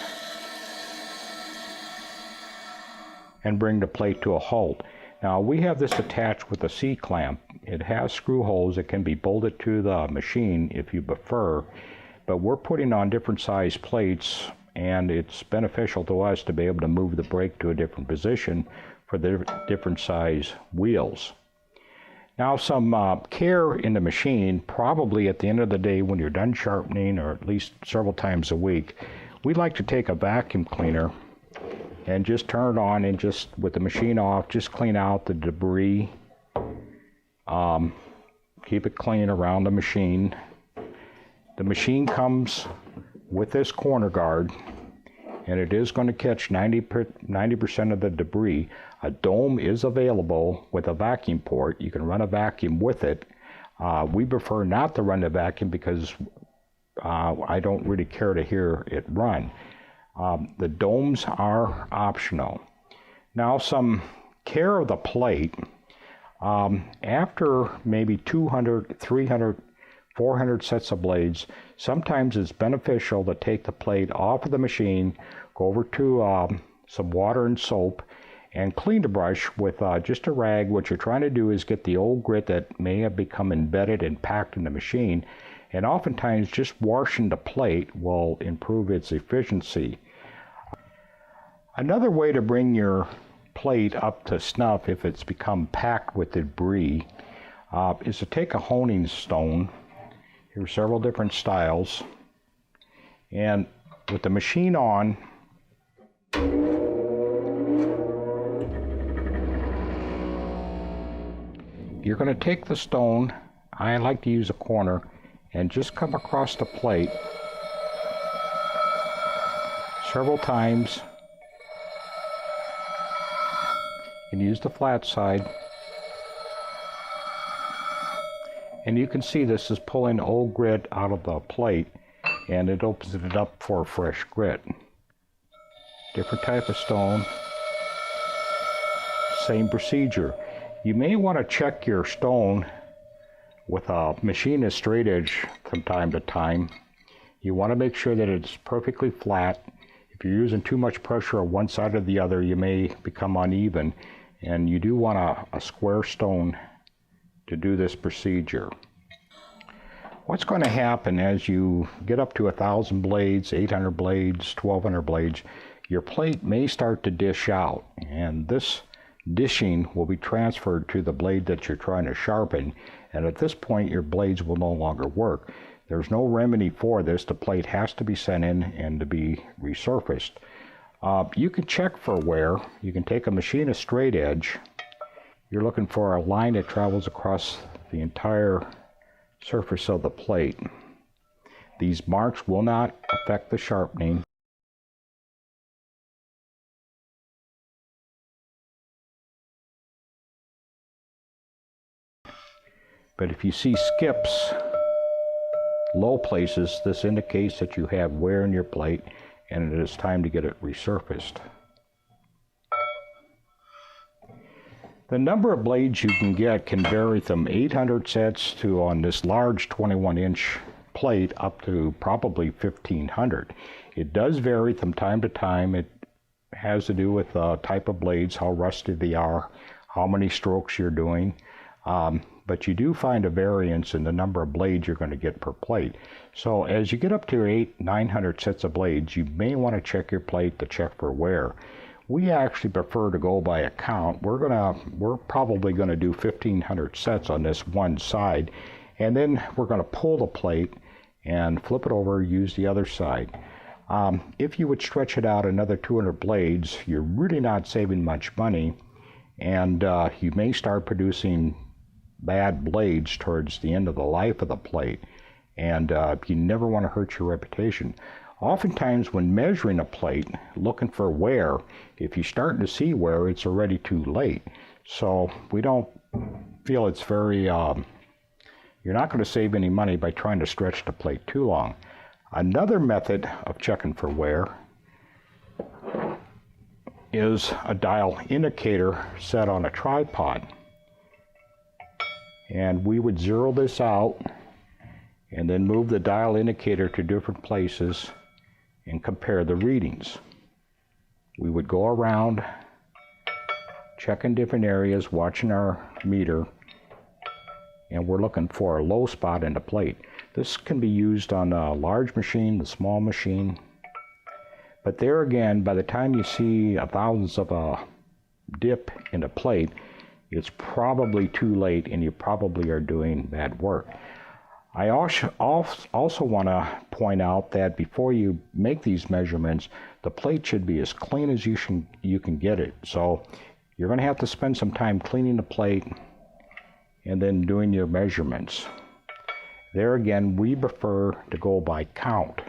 and bring the plate to a halt. Now we have this attached with a C-clamp. It has screw holes that can be bolted to the machine if you prefer, but we're putting on different size plates, and it's beneficial to us to be able to move the brake to a different position for the different size wheels. Now some care in the machine, probably at the end of the day when you're done sharpening, or at least several times a week, we like to take a vacuum cleaner and just turn it on, and just with the machine off, just clean out the debris. Keep it clean around the machine. The machine comes with this corner guard, and it is going to catch 90% of the debris. A dome is available with a vacuum port. You can run a vacuum with it. We prefer not to run the vacuum because I don't really care to hear it run. The domes are optional. Now some care of the plate. After maybe 200, 300, 400 sets of blades, sometimes it's beneficial to take the plate off of the machine, go over to some water and soap, and clean the brush with just a rag. What you're trying to do is get the old grit that may have become embedded and packed in the machine, and oftentimes just washing the plate will improve its efficiency. Another way to bring your plate up to snuff if it's become packed with debris is to take a honing stone. Here are several different styles, and with the machine on, you're going to take the stone, I like to use a corner, and just come across the plate several times, and use the flat side. And you can see this is pulling old grit out of the plate, and it opens it up for fresh grit. Different type of stone, same procedure. You may want to check your stone with a machinist straight edge from time to time. You want to make sure that it's perfectly flat. If you're using too much pressure on one side or the other, you may become uneven, and you do want a square stone to do this procedure. What's going to happen as you get up to 1,000 blades, 800 blades, 1,200 blades, your plate may start to dish out, and this dishing will be transferred to the blade that you're trying to sharpen, and at this point your blades will no longer work. There's no remedy for this. The plate has to be sent in and to be resurfaced. You can check for wear. You can take a machinist straight edge. You're looking for a line that travels across the entire surface of the plate. These marks will not affect the sharpening. But if you see skips, low places, this indicates that you have wear in your plate and it is time to get it resurfaced. The number of blades you can get can vary from 800 sets to, on this large 21-inch plate, up to probably 1,500. It does vary from time to time. It has to do with the type of blades, how rusty they are, how many strokes you're doing. But you do find a variance in the number of blades you're going to get per plate. So as you get up to 800-900 sets of blades, you may want to check your plate to check for wear. We actually prefer to go by a count. We're probably going to do 1,500 sets on this one side, and then we're going to pull the plate and flip it over, use the other side. If you would stretch it out another 200 blades, you're really not saving much money, and you may start producing bad blades towards the end of the life of the plate, and you never want to hurt your reputation. Oftentimes when measuring a plate, looking for wear, if you're starting to see wear, it's already too late. So we don't feel it's very, you're not going to save any money by trying to stretch the plate too long. Another method of checking for wear is a dial indicator set on a tripod. And we would zero this out and then move the dial indicator to different places and compare the readings. We would go around checking different areas, watching our meter, and we're looking for a low spot in the plate. This can be used on a large machine, the small machine. But there again, by the time you see a thousandths of a dip in the plate, it's probably too late and you probably are doing bad work. I also want to point out that before you make these measurements, the plate should be as clean as you can get it. So you're going to have to spend some time cleaning the plate and then doing your measurements. There again, we prefer to go by count.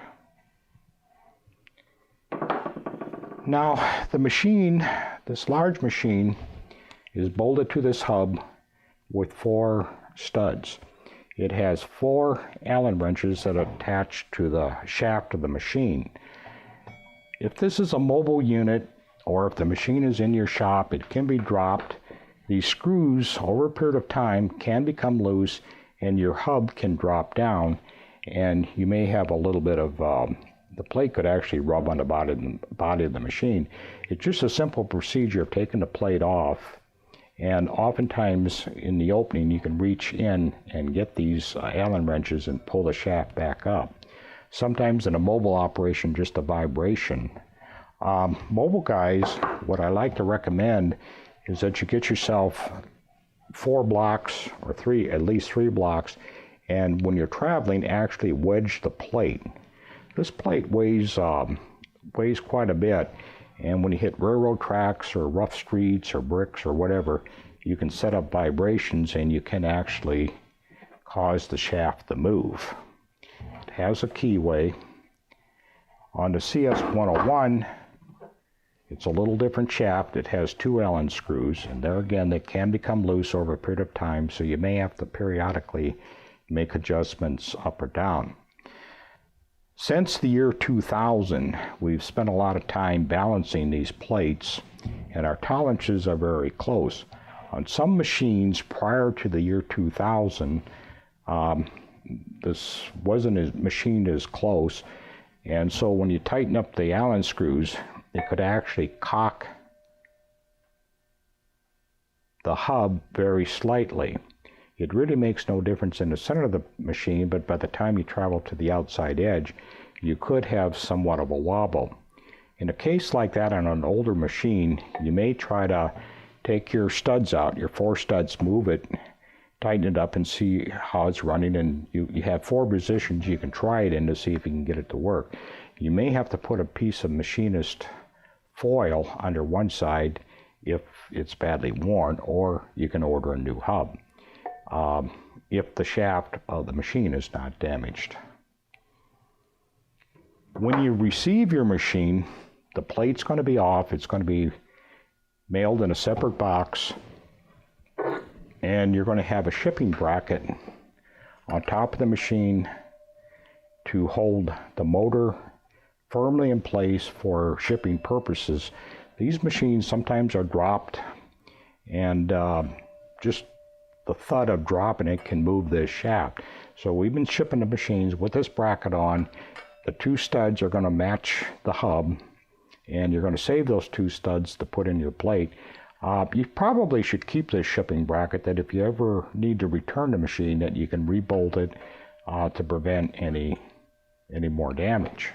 Now, the machine, this large machine, is bolted to this hub with 4 studs. It has 4 Allen wrenches that are attached to the shaft of the machine. If this is a mobile unit, or if the machine is in your shop, it can be dropped. These screws, over a period of time, can become loose, and your hub can drop down, and you may have a little bit of, the plate could actually rub on the body of the machine. It's just a simple procedure of taking the plate off, and oftentimes in the opening you can reach in and get these Allen wrenches and pull the shaft back up. Sometimes in a mobile operation, just a vibration. Mobile guys, what I like to recommend is that you get yourself 4 blocks or at least 3 blocks, and when you're traveling, actually wedge the plate. This plate weighs quite a bit, and when you hit railroad tracks or rough streets or bricks or whatever, you can set up vibrations and you can actually cause the shaft to move. It has a keyway. On the CS101, it's a little different shaft. It has 2 Allen screws, and there again, they can become loose over a period of time, so you may have to periodically make adjustments up or down. Since the year 2000, we've spent a lot of time balancing these plates, and our tolerances are very close. On some machines prior to the year 2000, this wasn't machined as close, and so when you tighten up the Allen screws, it could actually cock the hub very slightly. It really makes no difference in the center of the machine, but by the time you travel to the outside edge, you could have somewhat of a wobble. In a case like that on an older machine, you may try to take your studs out, your 4 studs, move it, tighten it up and see how it's running, and you have 4 positions you can try it in to see if you can get it to work. You may have to put a piece of machinist foil under one side if it's badly worn, or you can order a new hub if the shaft of the machine is not damaged. When you receive your machine, the plate's going to be off. It's going to be mailed in a separate box, and you're going to have a shipping bracket on top of the machine to hold the motor firmly in place for shipping purposes. These machines sometimes are dropped, and just the thud of dropping it can move this shaft. So we've been shipping the machines with this bracket on. The 2 studs are going to match the hub, and you're going to save those 2 studs to put in your plate. You probably should keep this shipping bracket, that if you ever need to return the machine, that you can rebolt it to prevent any more damage.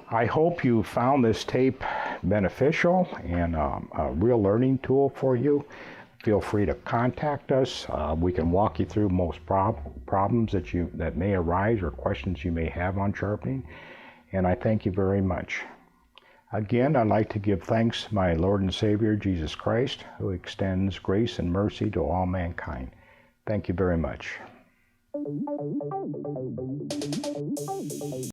I hope you found this tape beneficial and a real learning tool for you. Feel free to contact us. We can walk you through most problems that may arise or questions you may have on sharpening. And I thank you very much. Again, I'd like to give thanks to my Lord and Savior, Jesus Christ, who extends grace and mercy to all mankind. Thank you very much.